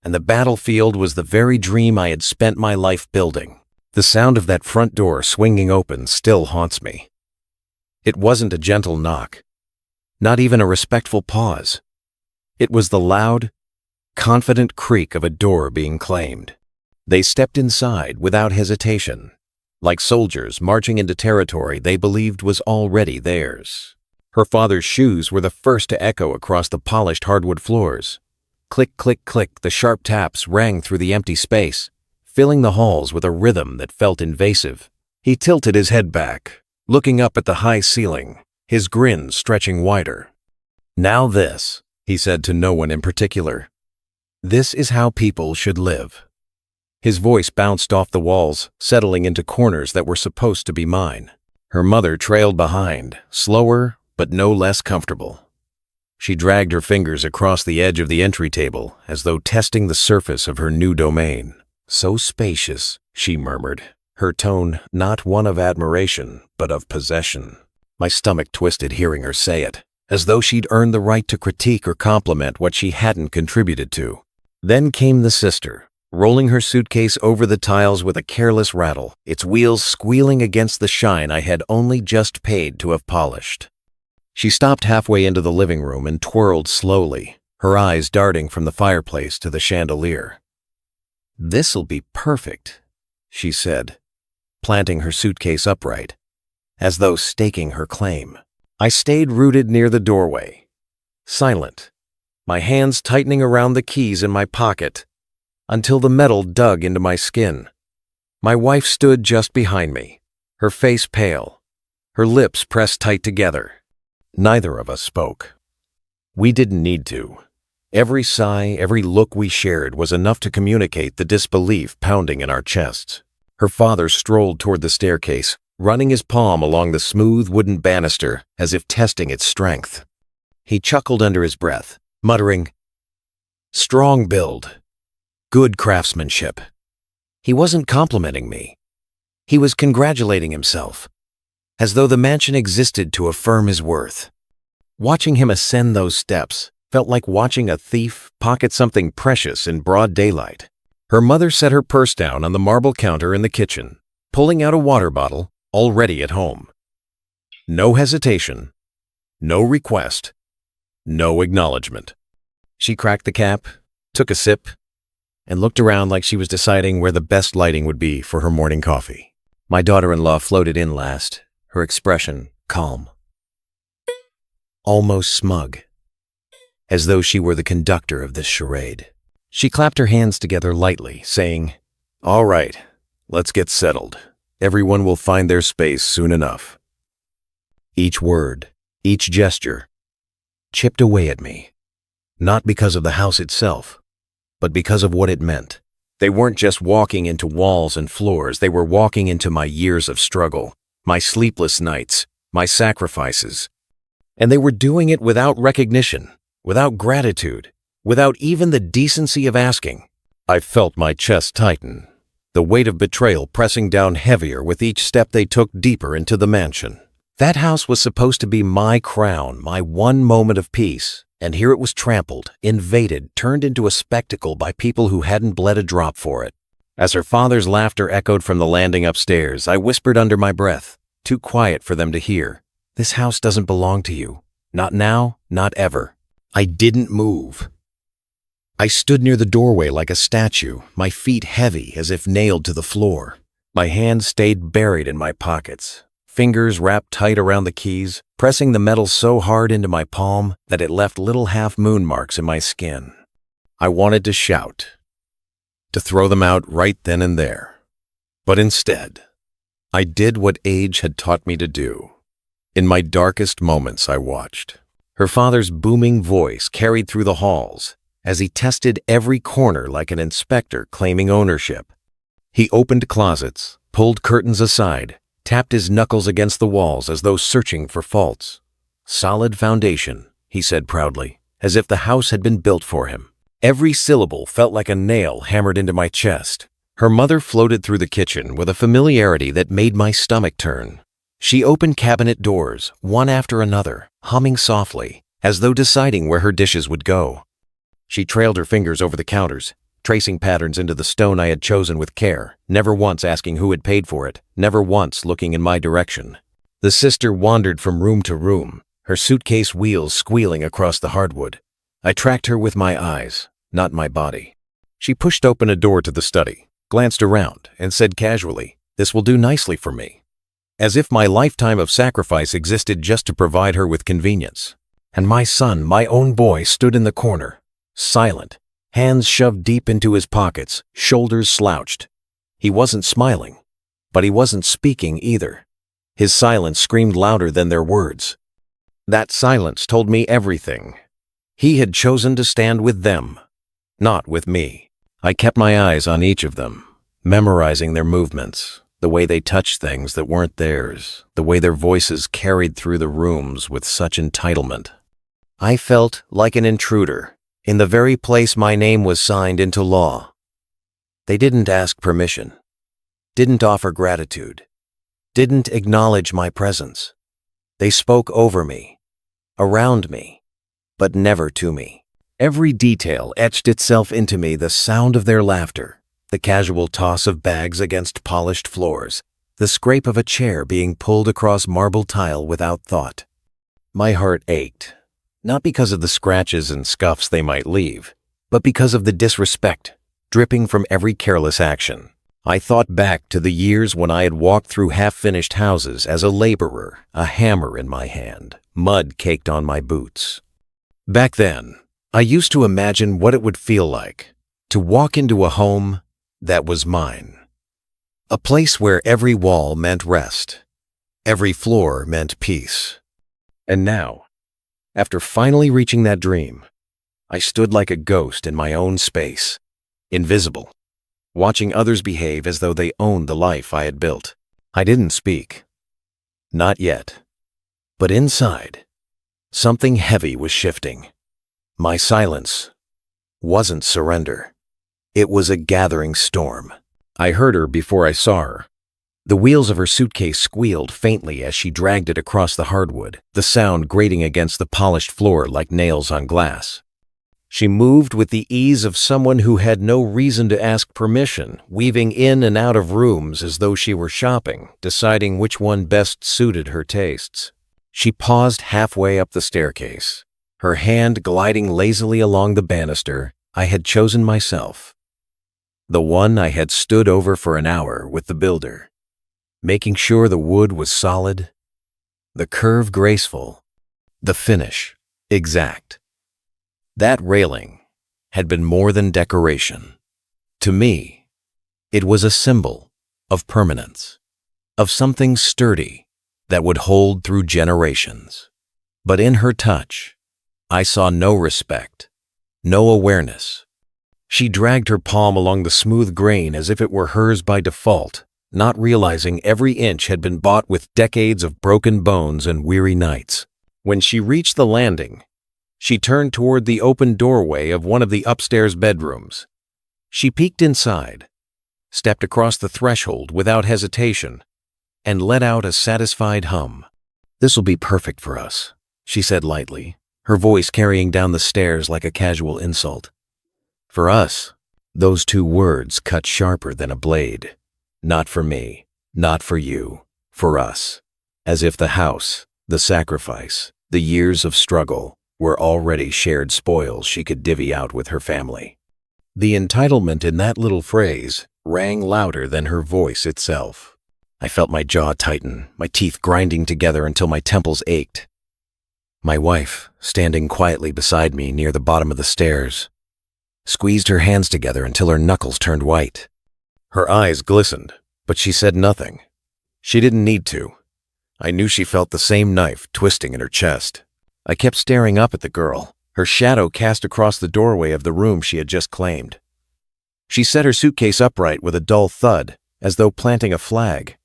And the battlefield was the very dream I had spent my life building. The sound of that front door swinging open still haunts me. It wasn't a gentle knock, not even a respectful pause. It was the loud, confident creak of a door being claimed. They stepped inside without hesitation, like soldiers marching into territory they believed was already theirs. Her father's shoes were the first to echo across the polished hardwood floors. Click, click, click, the sharp taps rang through the empty space, filling the halls with a rhythm that felt invasive. He tilted his head back, looking up at the high ceiling, his grin stretching wider. "Now this," he said to no one in particular. "This is how people should live." His voice bounced off the walls, settling into corners that were supposed to be mine. Her mother trailed behind, slower but no less comfortable. She dragged her fingers across the edge of the entry table as though testing the surface of her new domain. So spacious, she murmured, her tone not one of admiration, but of possession. My stomach twisted hearing her say it, as though she'd earned the right to critique or compliment what she hadn't contributed to. Then came the sister, rolling her suitcase over the tiles with a careless rattle, its wheels squealing against the shine I had only just paid to have polished. She stopped halfway into the living room and twirled slowly, her eyes darting from the fireplace to the chandelier. "This'll be perfect," she said, planting her suitcase upright, as though staking her claim. I stayed rooted near the doorway, silent, my hands tightening around the keys in my pocket, until the metal dug into my skin. My wife stood just behind me, her face pale, her lips pressed tight together. Neither of us spoke. We didn't need to. Every sigh, every look we shared was enough to communicate the disbelief pounding in our chests. Her father strolled toward the staircase, running his palm along the smooth wooden banister as if testing its strength. He chuckled under his breath, muttering, "Strong build. Good craftsmanship." He wasn't complimenting me. He was congratulating himself, as though the mansion existed to affirm his worth. Watching him ascend those steps felt like watching a thief pocket something precious in broad daylight. Her mother set her purse down on the marble counter in the kitchen, pulling out a water bottle, already at home. No hesitation, no request, no acknowledgement. She cracked the cap, took a sip, and looked around like she was deciding where the best lighting would be for her morning coffee. My daughter-in-law floated in last, her expression calm, almost smug, as though she were the conductor of this charade. She clapped her hands together lightly, saying, "All right, let's get settled. Everyone will find their space soon enough." Each word, each gesture, chipped away at me, not because of the house itself, but because of what it meant. They weren't just walking into walls and floors, they were walking into my years of struggle, my sleepless nights, my sacrifices. And they were doing it without recognition, without gratitude, without even the decency of asking. I felt my chest tighten, the weight of betrayal pressing down heavier with each step they took deeper into the mansion. That house was supposed to be my crown, my one moment of peace, and here it was trampled, invaded, turned into a spectacle by people who hadn't bled a drop for it. As her father's laughter echoed from the landing upstairs, I whispered under my breath, too quiet for them to hear, "This house doesn't belong to you. Not now, not ever." I didn't move. I stood near the doorway like a statue, my feet heavy as if nailed to the floor. My hands stayed buried in my pockets, fingers wrapped tight around the keys, pressing the metal so hard into my palm that it left little half-moon marks in my skin. I wanted to shout, to throw them out right then and there. But instead, I did what age had taught me to do. In my darkest moments, I watched. Her father's booming voice carried through the halls as he tested every corner like an inspector claiming ownership. He opened closets, pulled curtains aside, tapped his knuckles against the walls as though searching for faults. "Solid foundation," he said proudly, as if the house had been built for him. Every syllable felt like a nail hammered into my chest. Her mother floated through the kitchen with a familiarity that made my stomach turn. She opened cabinet doors, one after another, humming softly, as though deciding where her dishes would go. She trailed her fingers over the counters, tracing patterns into the stone I had chosen with care, never once asking who had paid for it, never once looking in my direction. The sister wandered from room to room, her suitcase wheels squealing across the hardwood. I tracked her with my eyes, not my body. She pushed open a door to the study, glanced around, and said casually, "This will do nicely for me." As if my lifetime of sacrifice existed just to provide her with convenience. And my son, my own boy, stood in the corner, silent, hands shoved deep into his pockets, shoulders slouched. He wasn't smiling, but he wasn't speaking either. His silence screamed louder than their words. That silence told me everything. He had chosen to stand with them, not with me. I kept my eyes on each of them, memorizing their movements, the way they touched things that weren't theirs, the way their voices carried through the rooms with such entitlement. I felt like an intruder, in the very place my name was signed into law. They didn't ask permission. didn't offer gratitude, didn't acknowledge my presence. They spoke over me, around me, but never to me. Every detail etched itself into me: the sound of their laughter, the casual toss of bags against polished floors, the scrape of a chair being pulled across marble tile without thought. My heart ached, not because of the scratches and scuffs they might leave, but because of the disrespect dripping from every careless action. I thought back to the years when I had walked through half-finished houses as a laborer, a hammer in my hand, mud caked on my boots. Back then, I used to imagine what it would feel like to walk into a home that was mine. A place where every wall meant rest, every floor meant peace. And now, after finally reaching that dream, I stood like a ghost in my own space, invisible, watching others behave as though they owned the life I had built. I didn't speak. Not yet. But inside, something heavy was shifting. My silence wasn't surrender. It was a gathering storm. I heard her before I saw her. The wheels of her suitcase squealed faintly as she dragged it across the hardwood, the sound grating against the polished floor like nails on glass. She moved with the ease of someone who had no reason to ask permission, weaving in and out of rooms as though she were shopping, deciding which one best suited her tastes. She paused halfway up the staircase, her hand gliding lazily along the banister I had chosen myself. The one I had stood over for an hour with the builder, making sure the wood was solid, the curve graceful, the finish exact. That railing had been more than decoration. To me, it was a symbol of permanence, of something sturdy that would hold through generations. But in her touch, I saw no respect, no awareness. She dragged her palm along the smooth grain as if it were hers by default, not realizing every inch had been bought with decades of broken bones and weary nights. When she reached the landing, she turned toward the open doorway of one of the upstairs bedrooms. She peeked inside, stepped across the threshold without hesitation, and let out a satisfied hum. "This'll be perfect for us," she said lightly, her voice carrying down the stairs like a casual insult. For us, those two words cut sharper than a blade. Not for me, not for you, for us. As if the house, the sacrifice, the years of struggle were already shared spoils she could divvy out with her family. The entitlement in that little phrase rang louder than her voice itself. I felt my jaw tighten, my teeth grinding together until my temples ached. My wife, standing quietly beside me near the bottom of the stairs, squeezed her hands together until her knuckles turned white. Her eyes glistened, but she said nothing. She didn't need to. I knew she felt the same knife twisting in her chest. I kept staring up at the girl, her shadow cast across the doorway of the room she had just claimed. She set her suitcase upright with a dull thud, as though planting a flag.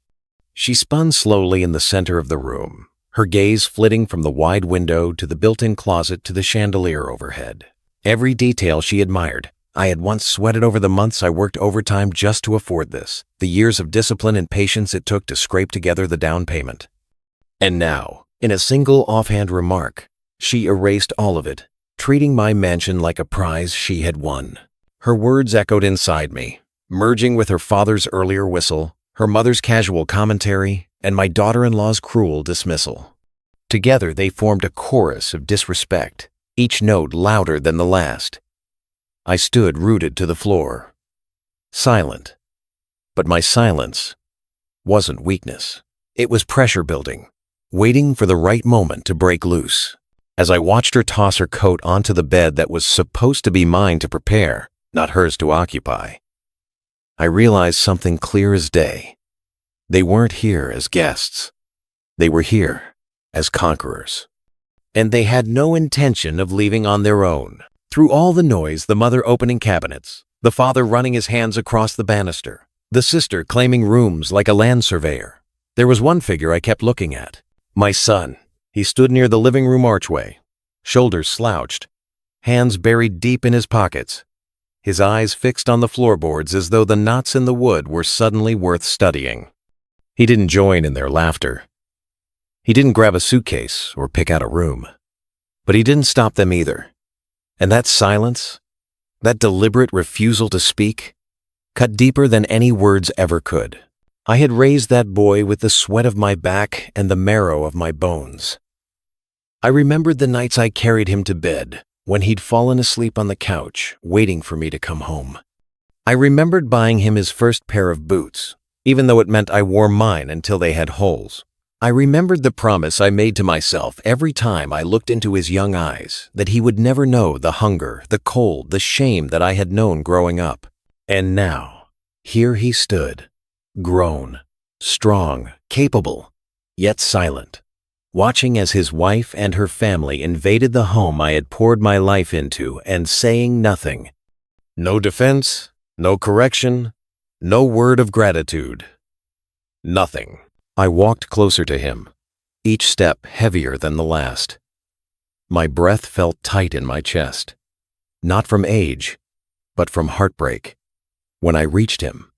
She spun slowly in the center of the room, her gaze flitting from the wide window to the built-in closet to the chandelier overhead. Every detail she admired. I had once sweated over the months I worked overtime just to afford this, the years of discipline and patience it took to scrape together the down payment. And now, in a single offhand remark, she erased all of it, treating my mansion like a prize she had won. Her words echoed inside me, merging with her father's earlier whistle, her mother's casual commentary, and my daughter-in-law's cruel dismissal. Together they formed a chorus of disrespect, each note louder than the last. I stood rooted to the floor, silent. But my silence wasn't weakness. It was pressure building, waiting for the right moment to break loose. As I watched her toss her coat onto the bed that was supposed to be mine to prepare, not hers to occupy, I realized something clear as day. They weren't here as guests. They were here as conquerors. And they had no intention of leaving on their own. Through all the noise, the mother opening cabinets, the father running his hands across the banister, the sister claiming rooms like a land surveyor, there was one figure I kept looking at. My son. He stood near the living room archway, shoulders slouched, hands buried deep in his pockets, his eyes fixed on the floorboards as though the knots in the wood were suddenly worth studying. He didn't join in their laughter. He didn't grab a suitcase or pick out a room. But he didn't stop them either. And that silence, that deliberate refusal to speak, cut deeper than any words ever could. I had raised that boy with the sweat of my back and the marrow of my bones. I remembered the nights I carried him to bed, when he'd fallen asleep on the couch, waiting for me to come home. I remembered buying him his first pair of boots, even though it meant I wore mine until they had holes. I remembered the promise I made to myself every time I looked into his young eyes that he would never know the hunger, the cold, the shame that I had known growing up. And now, here he stood, grown, strong, capable, yet silent, watching as his wife and her family invaded the home I had poured my life into and saying nothing. No defense, no correction, no word of gratitude. Nothing. I walked closer to him, each step heavier than the last. My breath felt tight in my chest, not from age, but from heartbreak. When I reached him,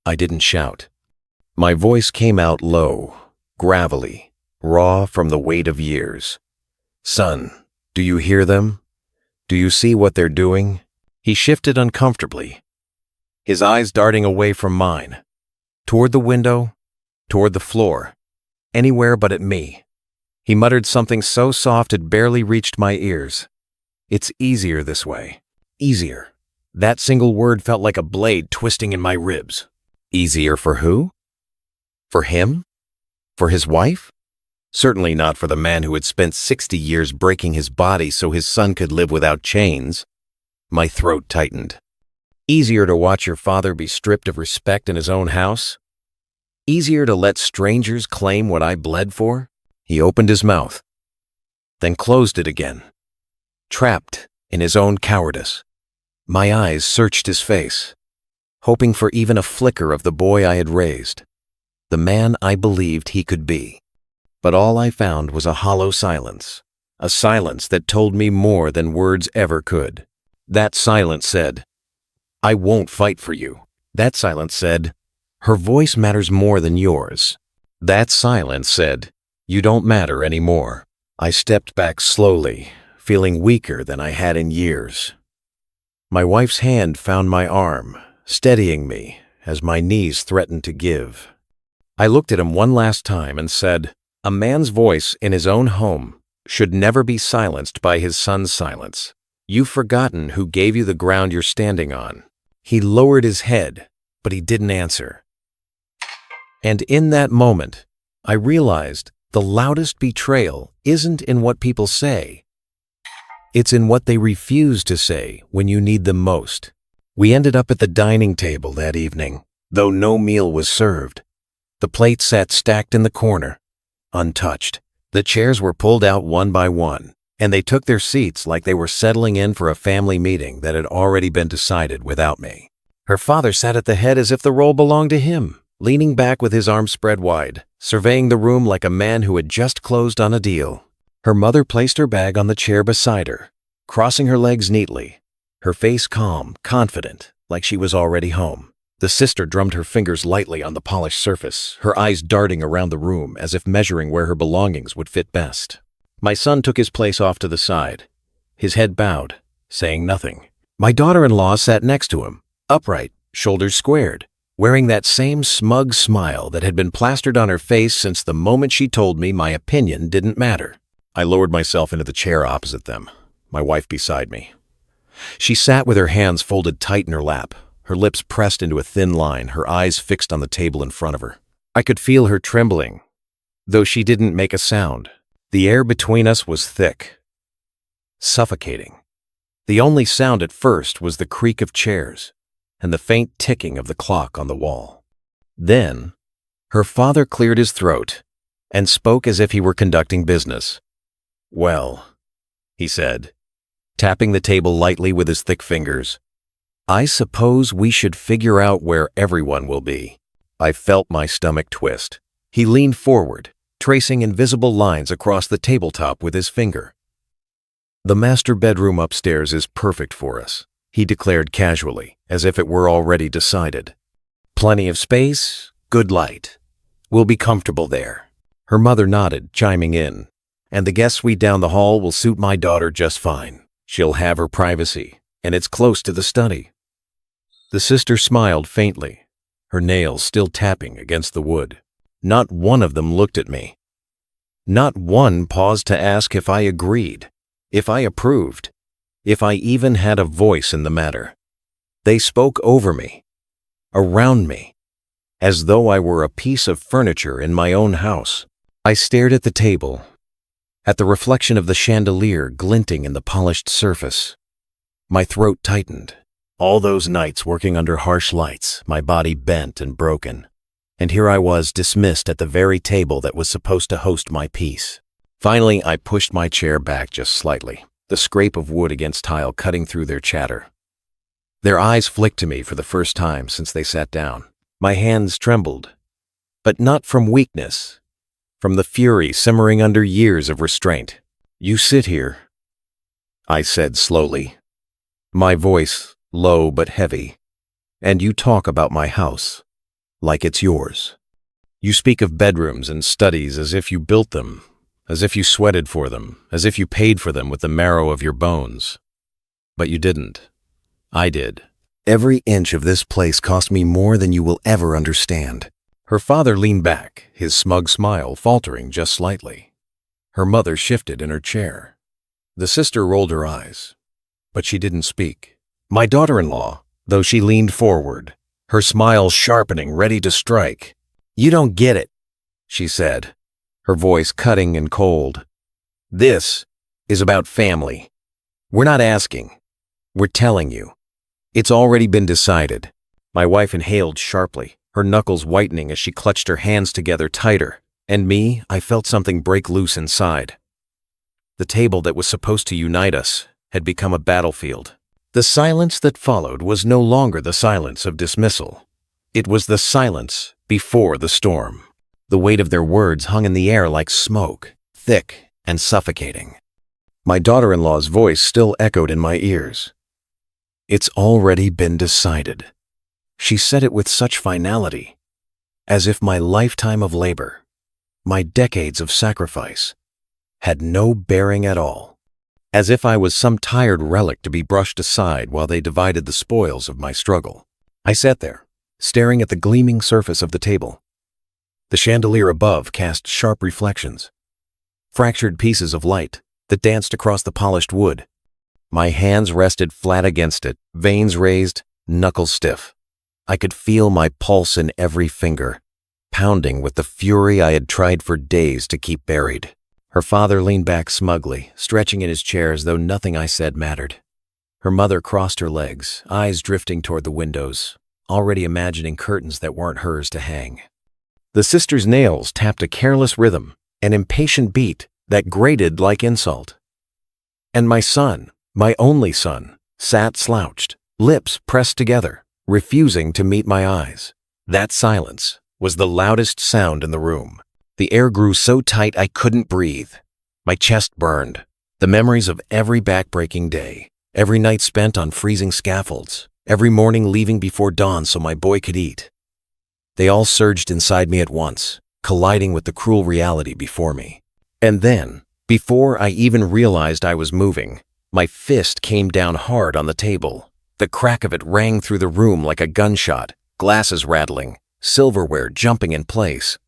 I didn't shout. My voice came out low, gravelly, raw from the weight of years. "Son, do you hear them? Do you see what they're doing?" He shifted uncomfortably, his eyes darting away from mine, toward the window, toward the floor, anywhere but at me. He muttered something so soft it barely reached my ears. "It's easier this way. Easier." That single word felt like a blade twisting in my ribs. Easier for who? For him? For his wife? Certainly not for the man who had spent 60 years breaking his body so his son could live without chains. My throat tightened. Easier to watch your father be stripped of respect in his own house? Easier to let strangers claim what I bled for? He opened his mouth, then closed it again, trapped in his own cowardice. My eyes searched his face, hoping for even a flicker of the boy I had raised, the man I believed he could be. But all I found was a hollow silence, a silence that told me more than words ever could. That silence said, "I won't fight for you." That silence said, "Her voice matters more than yours." That silence said, "You don't matter anymore." I stepped back slowly, feeling weaker than I had in years. My wife's hand found my arm, steadying me as my knees threatened to give. I looked at him one last time and said, "A man's voice in his own home should never be silenced by his son's silence. You've forgotten who gave you the ground you're standing on." He lowered his head, but he didn't answer. And in that moment, I realized the loudest betrayal isn't in what people say. It's in what they refuse to say when you need them most. We ended up at the dining table that evening, though no meal was served. The plates sat stacked in the corner, untouched. The chairs were pulled out one by one, and they took their seats like they were settling in for a family meeting that had already been decided without me. Her father sat at the head as if the role belonged to him, leaning back with his arms spread wide, surveying the room like a man who had just closed on a deal. Her mother placed her bag on the chair beside her, crossing her legs neatly, her face calm, confident, like she was already home. The sister drummed her fingers lightly on the polished surface, her eyes darting around the room as if measuring where her belongings would fit best. My son took his place off to the side, his head bowed, saying nothing. My daughter-in-law sat next to him, upright, shoulders squared, wearing that same smug smile that had been plastered on her face since the moment she told me my opinion didn't matter. I lowered myself into the chair opposite them, my wife beside me. She sat with her hands folded tight in her lap, her lips pressed into a thin line, her eyes fixed on the table in front of her. I could feel her trembling, though she didn't make a sound. The air between us was thick, suffocating. The only sound at first was the creak of chairs and the faint ticking of the clock on the wall. Then, her father cleared his throat and spoke as if he were conducting business. "Well," he said, tapping the table lightly with his thick fingers, "I suppose we should figure out where everyone will be." I felt my stomach twist. He leaned forward, tracing invisible lines across the tabletop with his finger. "The master bedroom upstairs is perfect for us. he declared casually, as if it were already decided. "Plenty of space, good light. We'll be comfortable there." Her mother nodded, chiming in. "And the guest suite down the hall will suit my daughter just fine. She'll have her privacy, and it's close to the study." The sister smiled faintly, her nails still tapping against the wood. Not one of them looked at me. Not one paused to ask if I agreed, if I approved, if I even had a voice in the matter. They spoke over me, around me, as though I were a piece of furniture in my own house. I stared at the table, at the reflection of the chandelier glinting in the polished surface. My throat tightened. All those nights working under harsh lights, my body bent and broken. And here I was, dismissed at the very table that was supposed to host my peace. Finally, I pushed my chair back just slightly, the scrape of wood against tile cutting through their chatter. Their eyes flicked to me for the first time since they sat down. My hands trembled, but not from weakness, from the fury simmering under years of restraint. "You sit here," I said slowly, my voice low but heavy, "and you talk about my house like it's yours. You speak of bedrooms and studies as if you built them, as if you sweated for them, as if you paid for them with the marrow of your bones. But you didn't. I did. Every inch of this place cost me more than you will ever understand." Her father leaned back, his smug smile faltering just slightly. Her mother shifted in her chair. The sister rolled her eyes, but she didn't speak. My daughter-in-law, though she leaned forward, her smile sharpening, ready to strike. "You don't get it," she said, her voice cutting and cold. "This is about family. We're not asking. We're telling you. It's already been decided." My wife inhaled sharply, her knuckles whitening as she clutched her hands together tighter. And me, I felt something break loose inside. The table that was supposed to unite us had become a battlefield. The silence that followed was no longer the silence of dismissal. It was the silence before the storm. The weight of their words hung in the air like smoke, thick and suffocating. My daughter-in-law's voice still echoed in my ears. "It's already been decided." She said it with such finality, as if my lifetime of labor, my decades of sacrifice, had no bearing at all. As if I was some tired relic to be brushed aside while they divided the spoils of my struggle. I sat there, staring at the gleaming surface of the table. The chandelier above cast sharp reflections, fractured pieces of light that danced across the polished wood. My hands rested flat against it, veins raised, knuckles stiff. I could feel my pulse in every finger, pounding with the fury I had tried for days to keep buried. Her father leaned back smugly, stretching in his chair as though nothing I said mattered. Her mother crossed her legs, eyes drifting toward the windows, already imagining curtains that weren't hers to hang. The sister's nails tapped a careless rhythm, an impatient beat that grated like insult. And my son, my only son, sat slouched, lips pressed together, refusing to meet my eyes. That silence was the loudest sound in the room. The air grew so tight I couldn't breathe. My chest burned. The memories of every back-breaking day, every night spent on freezing scaffolds, every morning leaving before dawn so my boy could eat. They all surged inside me at once, colliding with the cruel reality before me. And then, before I even realized I was moving, my fist came down hard on the table. The crack of it rang through the room like a gunshot, glasses rattling, silverware jumping in place.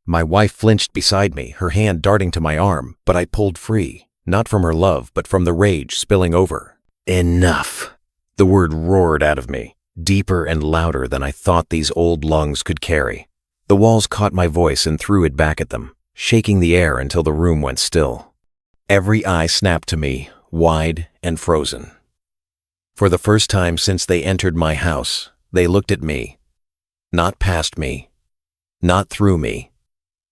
My wife flinched beside me, her hand darting to my arm, but I pulled free, not from her love, but from the rage spilling over. "Enough!" The word roared out of me, deeper and louder than I thought these old lungs could carry. The walls caught my voice and threw it back at them, shaking the air until the room went still. Every eye snapped to me, wide and frozen. For the first time since they entered my house, they looked at me. Not past me, not through me,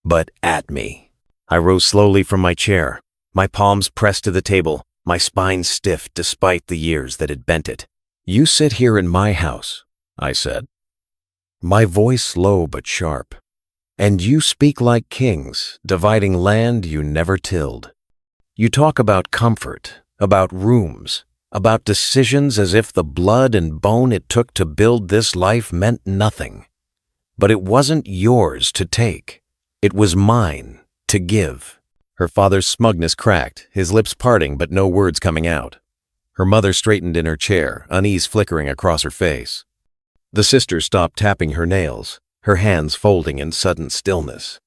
but at me. I rose slowly from my chair, my palms pressed to the table, my spine stiff despite the years that had bent it. "You sit here in my house," I said, my voice low but sharp, "and you speak like kings, dividing land you never tilled. You talk about comfort, about rooms, about decisions as if the blood and bone it took to build this life meant nothing. But it wasn't yours to take. It was mine to give. Her father's smugness cracked, his lips parting but no words coming out. Her mother straightened in her chair, unease flickering across her face. The sister stopped tapping her nails, her hands folding in sudden stillness.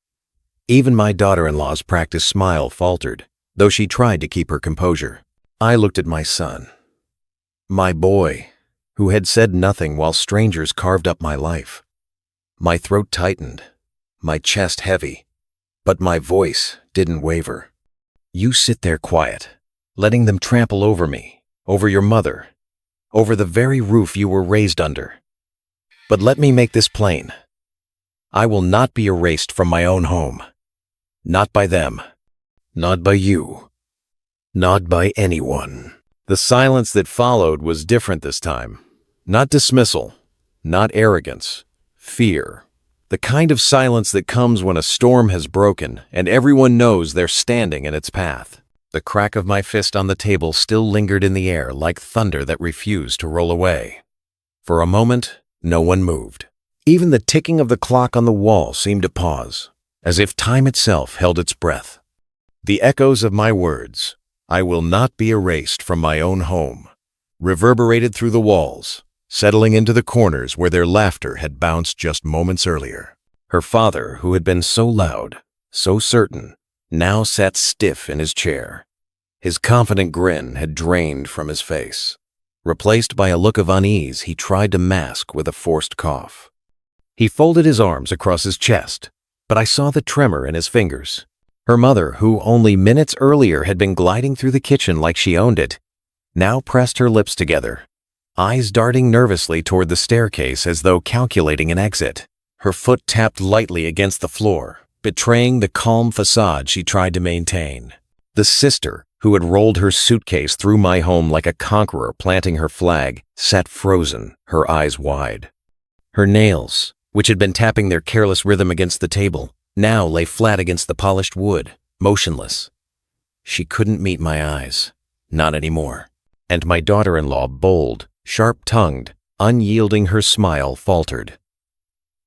Even my daughter-in-law's practiced smile faltered, though she tried to keep her composure. I looked at my son, my boy, who had said nothing while strangers carved up my life. My throat tightened, my chest heavy, but my voice didn't waver. You sit there quiet, letting them trample over me, over your mother, over the very roof you were raised under. But let me make this plain. I will not be erased from my own home. Not by them. Not by you. Not by anyone. The silence that followed was different this time. Not dismissal. Not arrogance. Fear. The kind of silence that comes when a storm has broken and everyone knows they're standing in its path. The crack of my fist on the table still lingered in the air like thunder that refused to roll away. For a moment, no one moved. Even the ticking of the clock on the wall seemed to pause, as if time itself held its breath. The echoes of my words, "I will not be erased from my own home," reverberated through the walls, settling into the corners where their laughter had bounced just moments earlier. Her father, who had been so loud, so certain, now sat stiff in his chair. His confident grin had drained from his face, replaced by a look of unease he tried to mask with a forced cough. He folded his arms across his chest, but I saw the tremor in his fingers. Her mother, who only minutes earlier had been gliding through the kitchen like she owned it, now pressed her lips together, eyes darting nervously toward the staircase as though calculating an exit. Her foot tapped lightly against the floor, betraying the calm facade she tried to maintain. The sister, who had rolled her suitcase through my home like a conqueror planting her flag, sat frozen, her eyes wide. Her nails, which had been tapping their careless rhythm against the table, now lay flat against the polished wood, motionless. She couldn't meet my eyes, not anymore. And my daughter-in-law, bold, sharp-tongued, unyielding, her smile faltered.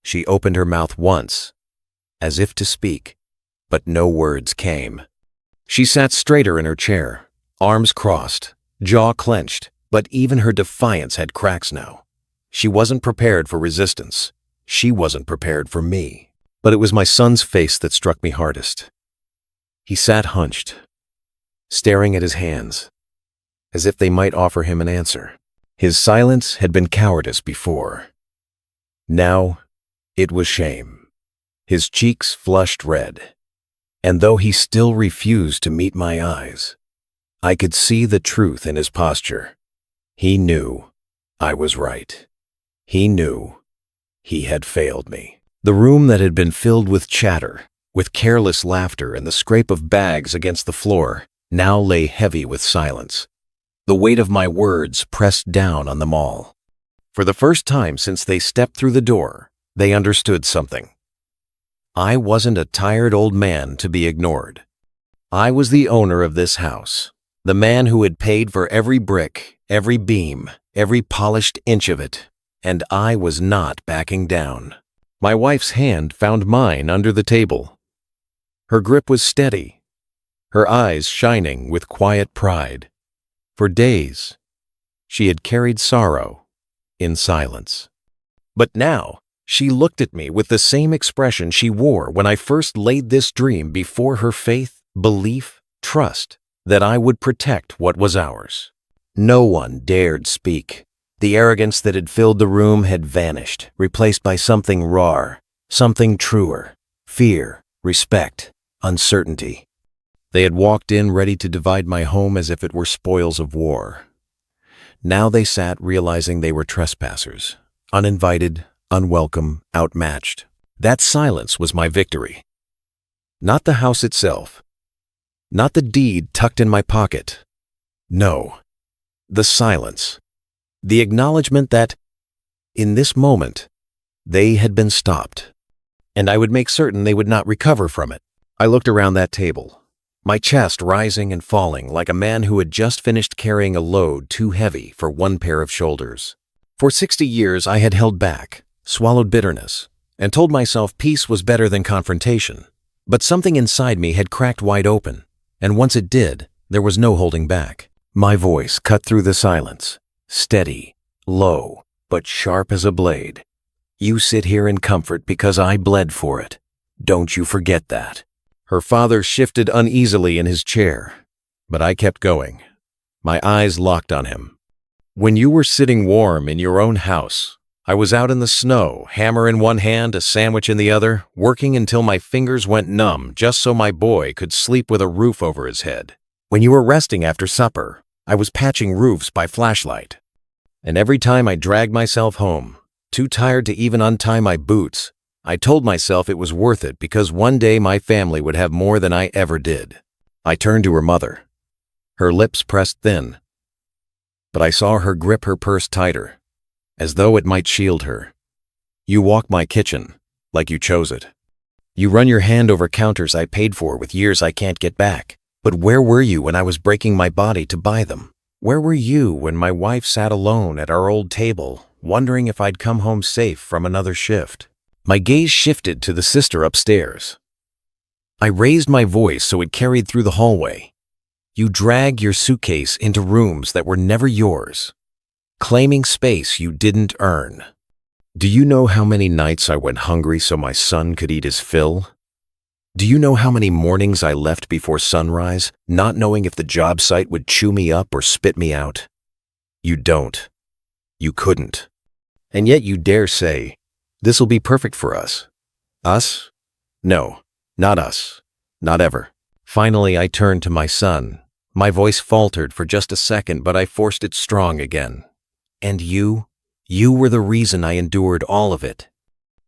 She opened her mouth once, as if to speak, but no words came. She sat straighter in her chair, arms crossed, jaw clenched, but even her defiance had cracks now. She wasn't prepared for resistance. She wasn't prepared for me. But it was my son's face that struck me hardest. He sat hunched, staring at his hands, as if they might offer him an answer. His silence had been cowardice before. Now, it was shame. His cheeks flushed red, and though he still refused to meet my eyes, I could see the truth in his posture. He knew I was right. He knew he had failed me. The room that had been filled with chatter, with careless laughter and the scrape of bags against the floor, now lay heavy with silence. The weight of my words pressed down on them all. For the first time since they stepped through the door, they understood something. I wasn't a tired old man to be ignored. I was the owner of this house, the man who had paid for every brick, every beam, every polished inch of it, and I was not backing down. My wife's hand found mine under the table. Her grip was steady, her eyes shining with quiet pride. For days, she had carried sorrow in silence. But now, she looked at me with the same expression she wore when I first laid this dream before her: faith, belief, trust that I would protect what was ours. No one dared speak. The arrogance that had filled the room had vanished, replaced by something rawer, something truer: fear, respect, uncertainty. They had walked in ready to divide my home as if it were spoils of war. Now they sat realizing they were trespassers, uninvited, unwelcome, outmatched. That silence was my victory. Not the house itself, not the deed tucked in my pocket. No, the silence. The acknowledgement that, in this moment, they had been stopped, and I would make certain they would not recover from it. I looked around that table. my chest rising and falling like a man who had just finished carrying a load too heavy for one pair of shoulders. For 60 years I had held back, swallowed bitterness, and told myself peace was better than confrontation. But something inside me had cracked wide open, and once it did, there was no holding back. My voice cut through the silence, steady, low, but sharp as a blade. You sit here in comfort because I bled for it. Don't you forget that. Her father shifted uneasily in his chair, but I kept going. My eyes locked on him. When you were sitting warm in your own house, I was out in the snow, hammer in one hand, a sandwich in the other, working until my fingers went numb just so my boy could sleep with a roof over his head. When you were resting after supper, I was patching roofs by flashlight. And every time I dragged myself home, too tired to even untie my boots, I told myself it was worth it because one day my family would have more than I ever did. I turned to her mother. Her lips pressed thin, but I saw her grip her purse tighter, as though it might shield her. You walk my kitchen, like you chose it. You run your hand over counters I paid for with years I can't get back. But where were you when I was breaking my body to buy them? Where were you when my wife sat alone at our old table, wondering if I'd come home safe from another shift? My gaze shifted to the sister upstairs. I raised my voice so it carried through the hallway. You drag your suitcase into rooms that were never yours, claiming space you didn't earn. Do you know how many nights I went hungry so my son could eat his fill? Do you know how many mornings I left before sunrise, not knowing if the job site would chew me up or spit me out? You don't. You couldn't. And yet you dare say, this'll be perfect for us. Us? No, not us. Not ever. Finally, I turned to my son. My voice faltered for just a second, but I forced it strong again. And you were the reason I endured all of it.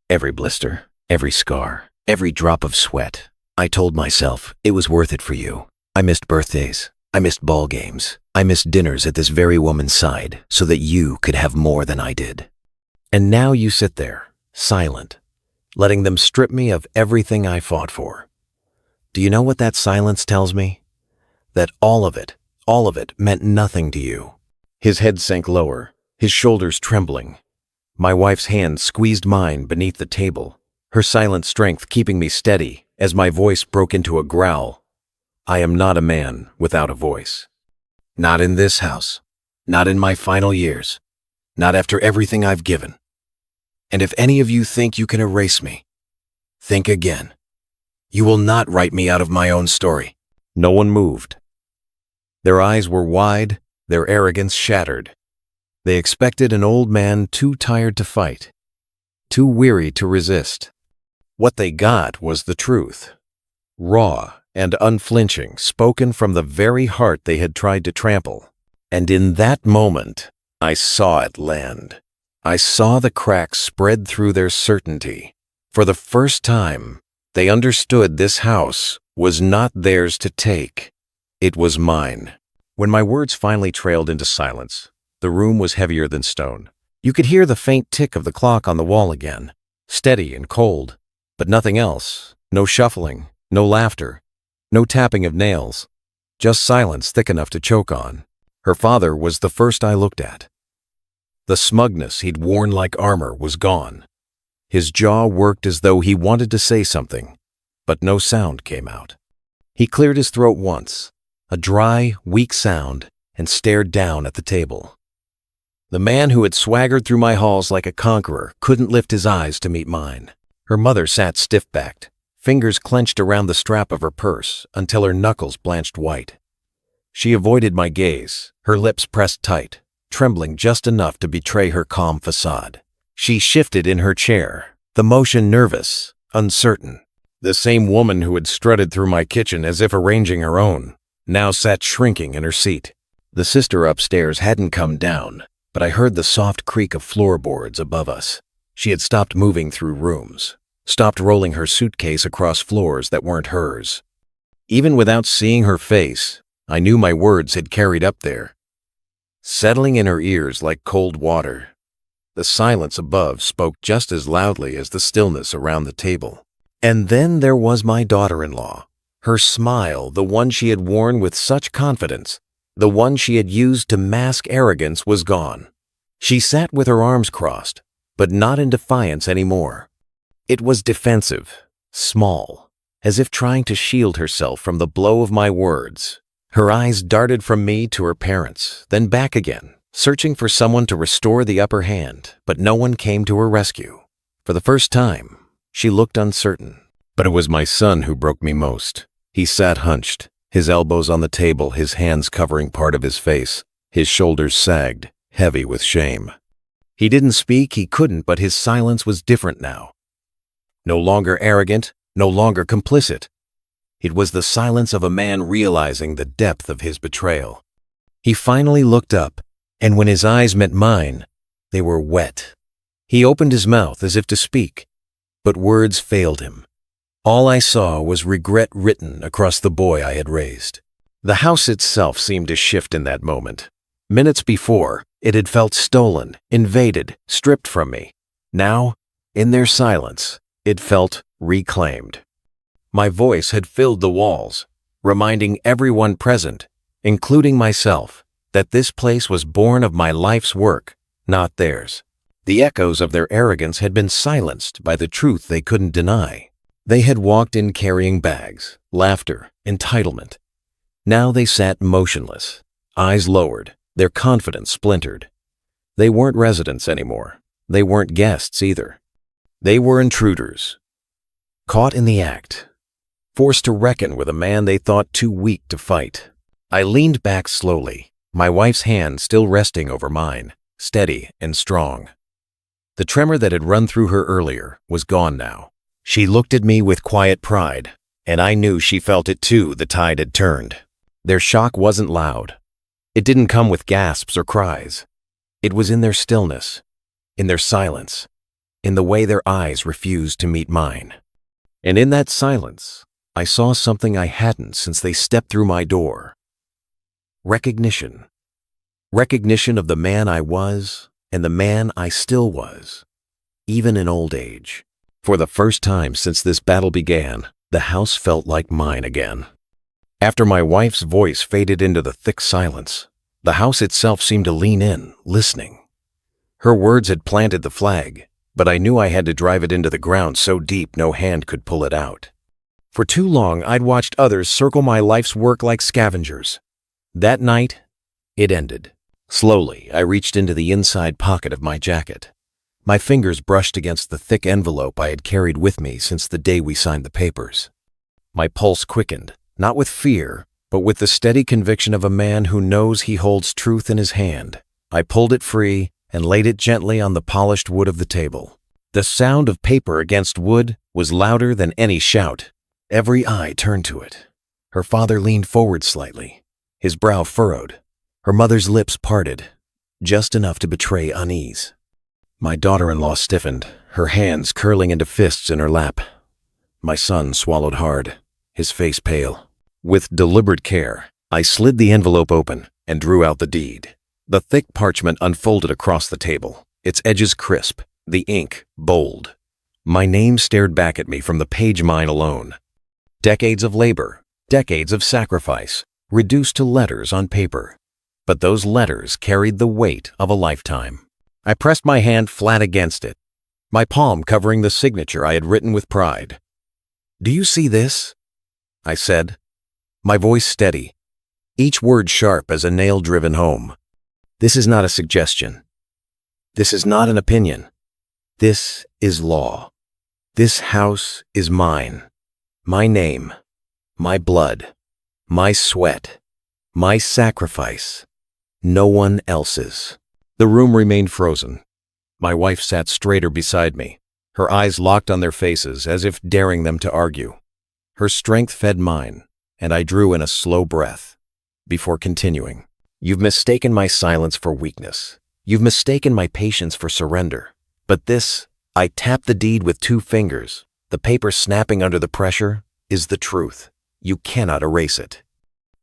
Every blister, every scar, every drop of sweat. I told myself it was worth it for you. I missed birthdays. I missed ball games. I missed dinners at this very woman's side so that you could have more than I did. And now you sit there, silent, letting them strip me of everything I fought for. Do you know what that silence tells me? That all of it meant nothing to you. His head sank lower, his shoulders trembling. My wife's hand squeezed mine beneath the table, her silent strength keeping me steady as my voice broke into a growl. I am not a man without a voice. Not in this house. Not in my final years. Not after everything I've given. And if any of you think you can erase me, think again. You will not write me out of my own story. No one moved. Their eyes were wide, their arrogance shattered. They expected an old man too tired to fight, too weary to resist. What they got was the truth, raw and unflinching, spoken from the very heart they had tried to trample. And in that moment, I saw it land. I saw the cracks spread through their certainty. For the first time, they understood this house was not theirs to take. It was mine. When my words finally trailed into silence, the room was heavier than stone. You could hear the faint tick of the clock on the wall again, steady and cold, but nothing else. No shuffling, no laughter, no tapping of nails, just silence thick enough to choke on. Her father was the first I looked at. The smugness he'd worn like armor was gone. His jaw worked as though he wanted to say something, but no sound came out. He cleared his throat once, a dry, weak sound, and stared down at the table. The man who had swaggered through my halls like a conqueror couldn't lift his eyes to meet mine. Her mother sat stiff-backed, fingers clenched around the strap of her purse until her knuckles blanched white. She avoided my gaze, her lips pressed tight, trembling just enough to betray her calm facade. She shifted in her chair, the motion nervous, uncertain. The same woman who had strutted through my kitchen as if arranging her own, now sat shrinking in her seat. The sister upstairs hadn't come down, but I heard the soft creak of floorboards above us. She had stopped moving through rooms, stopped rolling her suitcase across floors that weren't hers. Even without seeing her face, I knew my words had carried up there, settling in her ears like cold water. The silence above spoke just as loudly as the stillness around the table. And then there was my daughter-in-law, Her smile, the one she had worn with such confidence, the one she had used to mask arrogance, was gone. She sat with her arms crossed, but not in defiance anymore. It was defensive, small, as if trying to shield herself from the blow of my words. Her eyes darted from me to her parents, then back again, searching for someone to restore the upper hand, but no one came to her rescue. For the first time, she looked uncertain. But it was my son who broke me most. He sat hunched, his elbows on the table, his hands covering part of his face. His shoulders sagged, heavy with shame. He didn't speak, he couldn't, but his silence was different now. No longer arrogant, no longer complicit. It was the silence of a man realizing the depth of his betrayal. He finally looked up, and when his eyes met mine, they were wet. He opened his mouth as if to speak, but words failed him. All I saw was regret written across the boy I had raised. The house itself seemed to shift in that moment. Minutes before, it had felt stolen, invaded, stripped from me. Now, in their silence, it felt reclaimed. My voice had filled the walls, reminding everyone present, including myself, that this place was born of my life's work, not theirs. The echoes of their arrogance had been silenced by the truth they couldn't deny. They had walked in carrying bags, laughter, entitlement. Now they sat motionless, eyes lowered, their confidence splintered. They weren't residents anymore. They weren't guests either. They were intruders, caught in the act, forced to reckon with a man they thought too weak to fight. I leaned back slowly, my wife's hand still resting over mine, steady and strong. The tremor that had run through her earlier was gone now. She looked at me with quiet pride, and I knew she felt it too. The tide had turned. Their shock wasn't loud. It didn't come with gasps or cries. It was in their stillness, in their silence, in the way their eyes refused to meet mine. And in that silence, I saw something I hadn't since they stepped through my door. Recognition. Recognition of the man I was and the man I still was, even in old age. For the first time since this battle began, the house felt like mine again. After my wife's voice faded into the thick silence, the house itself seemed to lean in, listening. Her words had planted the flag, but I knew I had to drive it into the ground so deep no hand could pull it out. For too long, I'd watched others circle my life's work like scavengers. That night, it ended. Slowly, I reached into the inside pocket of my jacket. My fingers brushed against the thick envelope I had carried with me since the day we signed the papers. My pulse quickened, not with fear, but with the steady conviction of a man who knows he holds truth in his hand. I pulled it free and laid it gently on the polished wood of the table. The sound of paper against wood was louder than any shout. Every eye turned to it. Her father leaned forward slightly, his brow furrowed. Her mother's lips parted, just enough to betray unease. My daughter-in-law stiffened, her hands curling into fists in her lap. My son swallowed hard, his face pale. With deliberate care, I slid the envelope open and drew out the deed. The thick parchment unfolded across the table, its edges crisp, the ink bold. My name stared back at me from the page mine alone. Decades of labor, decades of sacrifice, reduced to letters on paper. But those letters carried the weight of a lifetime. I pressed my hand flat against it, my palm covering the signature I had written with pride. "Do you see this?" I said, my voice steady, each word sharp as a nail driven home. This is not a suggestion. This is not an opinion. This is law. This house is mine. My name, my blood, my sweat, my sacrifice. No one else's. The room remained frozen. My wife sat straighter beside me, her eyes locked on their faces as if daring them to argue. Her strength fed mine, and I drew in a slow breath before continuing. "You've mistaken my silence for weakness. You've mistaken my patience for surrender. But this," I tapped the deed with 2 fingers, the paper snapping under the pressure, "is the truth. You cannot erase it.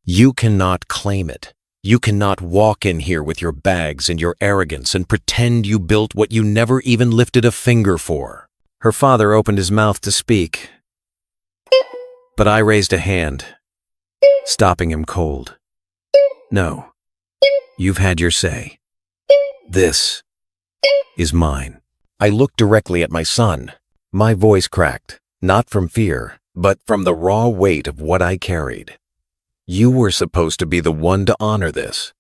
You cannot claim it. You cannot walk in here with your bags and your arrogance and pretend you built what you never even lifted a finger for." Her father opened his mouth to speak, But I raised a hand, stopping him cold. No, you've had your say. This is mine. I looked directly at my son. My voice cracked, not from fear, but from the raw weight of what I carried. You were supposed to be the one to honor this,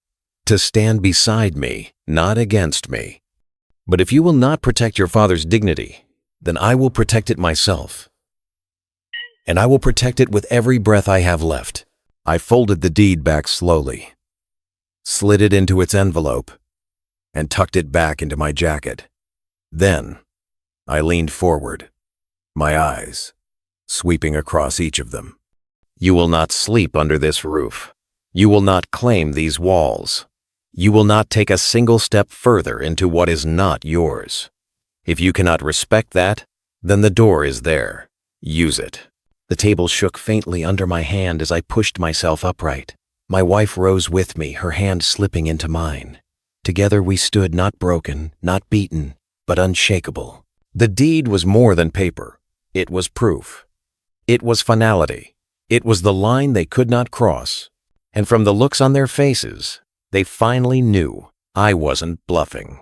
to stand beside me, not against me. But if you will not protect your father's dignity, then I will protect it myself. And I will protect it with every breath I have left. I folded the deed back slowly, slid it into its envelope, and tucked it back into my jacket. Then, I leaned forward, my eyes sweeping across each of them. You will not sleep under this roof. You will not claim these walls. You will not take a single step further into what is not yours. If you cannot respect that, then the door is there. Use it. The table shook faintly under my hand as I pushed myself upright. My wife rose with me, her hand slipping into mine. Together we stood not broken, not beaten, but unshakable. The deed was more than paper. It was proof. It was finality. It was the line they could not cross. And from the looks on their faces, they finally knew I wasn't bluffing.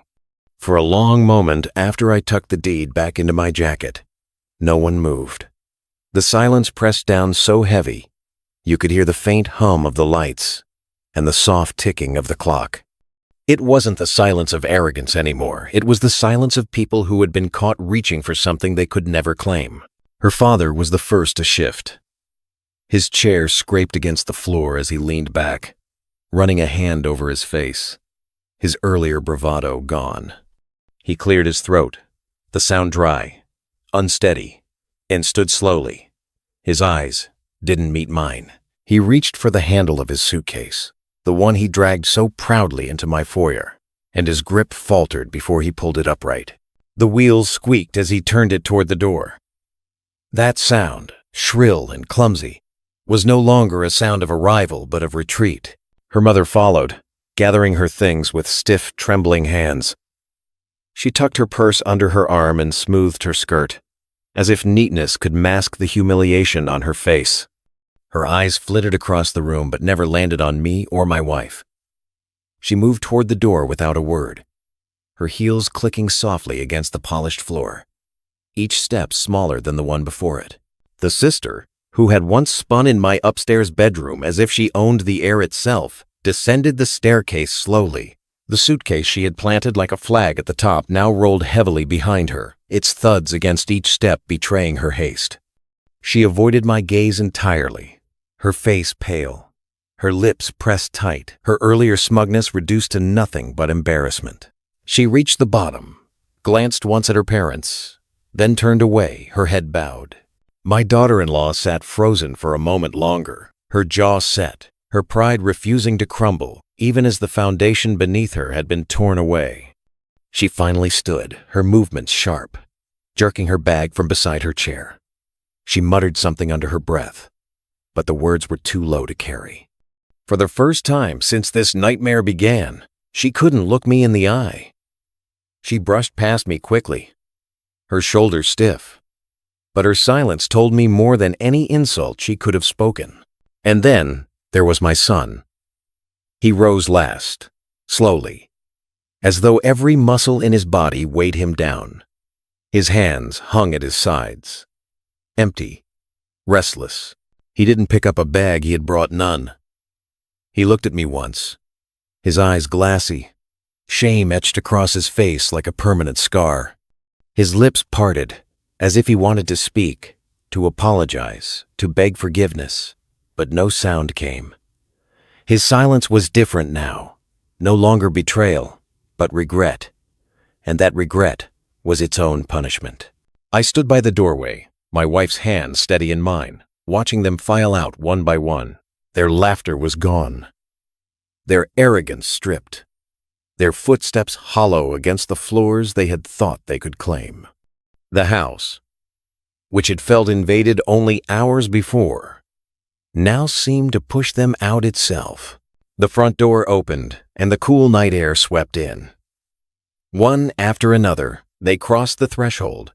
For a long moment after I tucked the deed back into my jacket, no one moved. The silence pressed down so heavy, you could hear the faint hum of the lights and the soft ticking of the clock. It wasn't the silence of arrogance anymore. It was the silence of people who had been caught reaching for something they could never claim. Her father was the first to shift. His chair scraped against the floor as he leaned back, running a hand over his face, his earlier bravado gone. He cleared his throat, the sound dry, unsteady, and stood slowly. His eyes didn't meet mine. He reached for the handle of his suitcase, the one he dragged so proudly into my foyer, and his grip faltered before he pulled it upright. The wheels squeaked as he turned it toward the door. That sound, shrill and clumsy, was no longer a sound of arrival but of retreat. Her mother followed, gathering her things with stiff, trembling hands. She tucked her purse under her arm and smoothed her skirt, as if neatness could mask the humiliation on her face. Her eyes flitted across the room but never landed on me or my wife. She moved toward the door without a word, her heels clicking softly against the polished floor, each step smaller than the one before it. The sister, who had once spun in my upstairs bedroom as if she owned the air itself, descended the staircase slowly. The suitcase she had planted like a flag at the top now rolled heavily behind her, its thuds against each step betraying her haste. She avoided my gaze entirely, her face pale, her lips pressed tight, her earlier smugness reduced to nothing but embarrassment. She reached the bottom, glanced once at her parents, then turned away, her head bowed. My daughter-in-law sat frozen for a moment longer, her jaw set, her pride refusing to crumble, even as the foundation beneath her had been torn away. She finally stood, her movements sharp, jerking her bag from beside her chair. She muttered something under her breath, but the words were too low to carry. For the first time since this nightmare began, she couldn't look me in the eye. She brushed past me quickly, her shoulders stiff, but her silence told me more than any insult she could have spoken. And then there was my son. He rose last, slowly, as though every muscle in his body weighed him down. His hands hung at his sides, empty, restless. He didn't pick up a bag, he had brought none. He looked at me once, his eyes glassy, shame etched across his face like a permanent scar. His lips parted, as if he wanted to speak, to apologize, to beg forgiveness, but no sound came. His silence was different now, no longer betrayal, but regret, and that regret was its own punishment. I stood by the doorway, my wife's hand steady in mine, watching them file out one by one. Their laughter was gone, their arrogance stripped, their footsteps hollow against the floors they had thought they could claim. The house, which had felt invaded only hours before, now seemed to push them out itself. The front door opened, and the cool night air swept in. One after another, they crossed the threshold,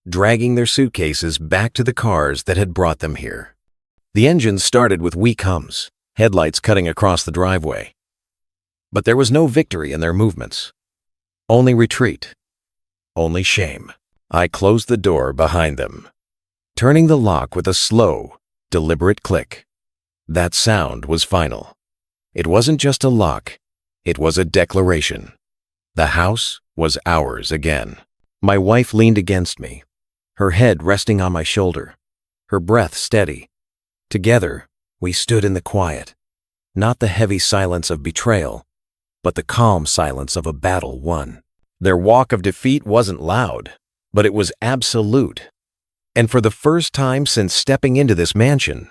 dragging their suitcases back to the cars that had brought them here. The engine started with weak hums, headlights cutting across the driveway. But there was no victory in their movements. Only retreat. Only shame. I closed the door behind them, turning the lock with a slow, deliberate click. That sound was final. It wasn't just a lock, it was a declaration. The house was ours again. My wife leaned against me, her head resting on my shoulder, her breath steady. Together, we stood in the quiet, not the heavy silence of betrayal, but the calm silence of a battle won. Their walk of defeat wasn't loud, but it was absolute. And for the first time since stepping into this mansion,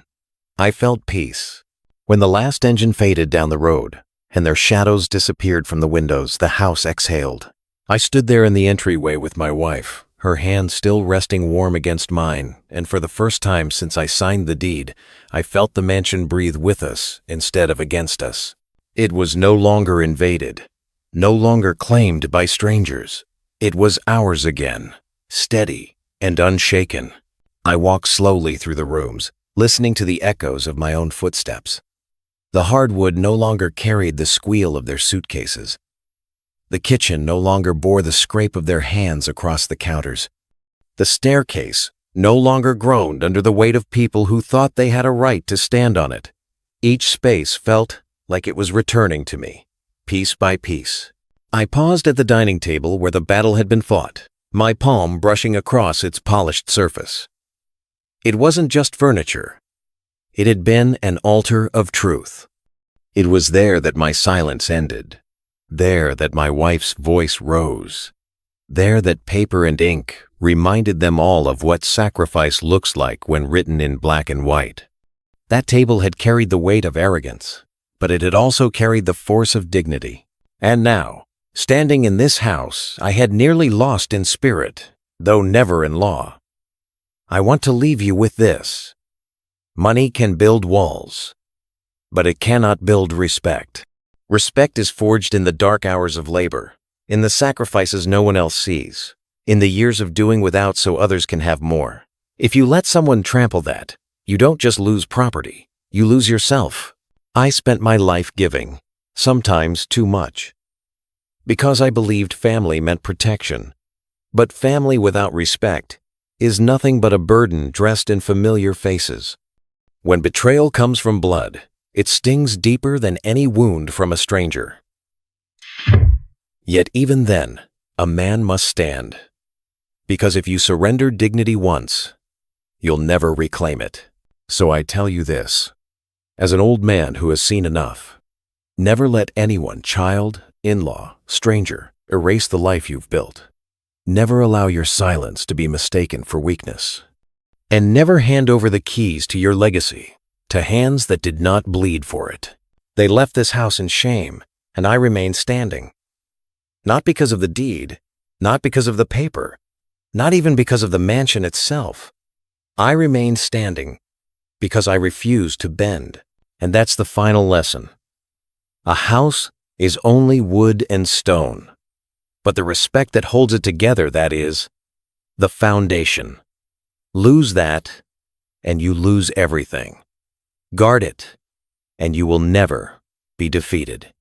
I felt peace. When the last engine faded down the road and their shadows disappeared from the windows, the house exhaled. I stood there in the entryway with my wife, her hand still resting warm against mine, and for the first time since I signed the deed, I felt the mansion breathe with us instead of against us. It was no longer invaded, no longer claimed by strangers. It was ours again, steady and unshaken. I walked slowly through the rooms, listening to the echoes of my own footsteps. The hardwood no longer carried the squeal of their suitcases. The kitchen no longer bore the scrape of their hands across the counters. The staircase no longer groaned under the weight of people who thought they had a right to stand on it. Each space felt like it was returning to me, piece by piece. I paused at the dining table where the battle had been fought, my palm brushing across its polished surface. It wasn't just furniture. It had been an altar of truth. It was there that my silence ended. There that my wife's voice rose. There that paper and ink reminded them all of what sacrifice looks like when written in black and white. That table had carried the weight of arrogance, but it had also carried the force of dignity. And now, standing in this house, I had nearly lost in spirit, though never in law. I want to leave you with this. Money can build walls, but it cannot build respect. Respect is forged in the dark hours of labor, in the sacrifices no one else sees, in the years of doing without so others can have more. If you let someone trample that, you don't just lose property, you lose yourself. I spent my life giving, sometimes too much, because I believed family meant protection. But family without respect is nothing but a burden dressed in familiar faces. When betrayal comes from blood, it stings deeper than any wound from a stranger. Yet even then, a man must stand. Because if you surrender dignity once, you'll never reclaim it. So I tell you this, as an old man who has seen enough, never let anyone, child, in-law, stranger, erase the life you've built. Never allow your silence to be mistaken for weakness. And never hand over the keys to your legacy to hands that did not bleed for it. They left this house in shame, and I remain standing. Not because of the deed, not because of the paper, not even because of the mansion itself. I remain standing because I refuse to bend. And that's the final lesson. A house is only wood and stone, but the respect that holds it together, that is, the foundation. Lose that, and you lose everything. Guard it, and you will never be defeated.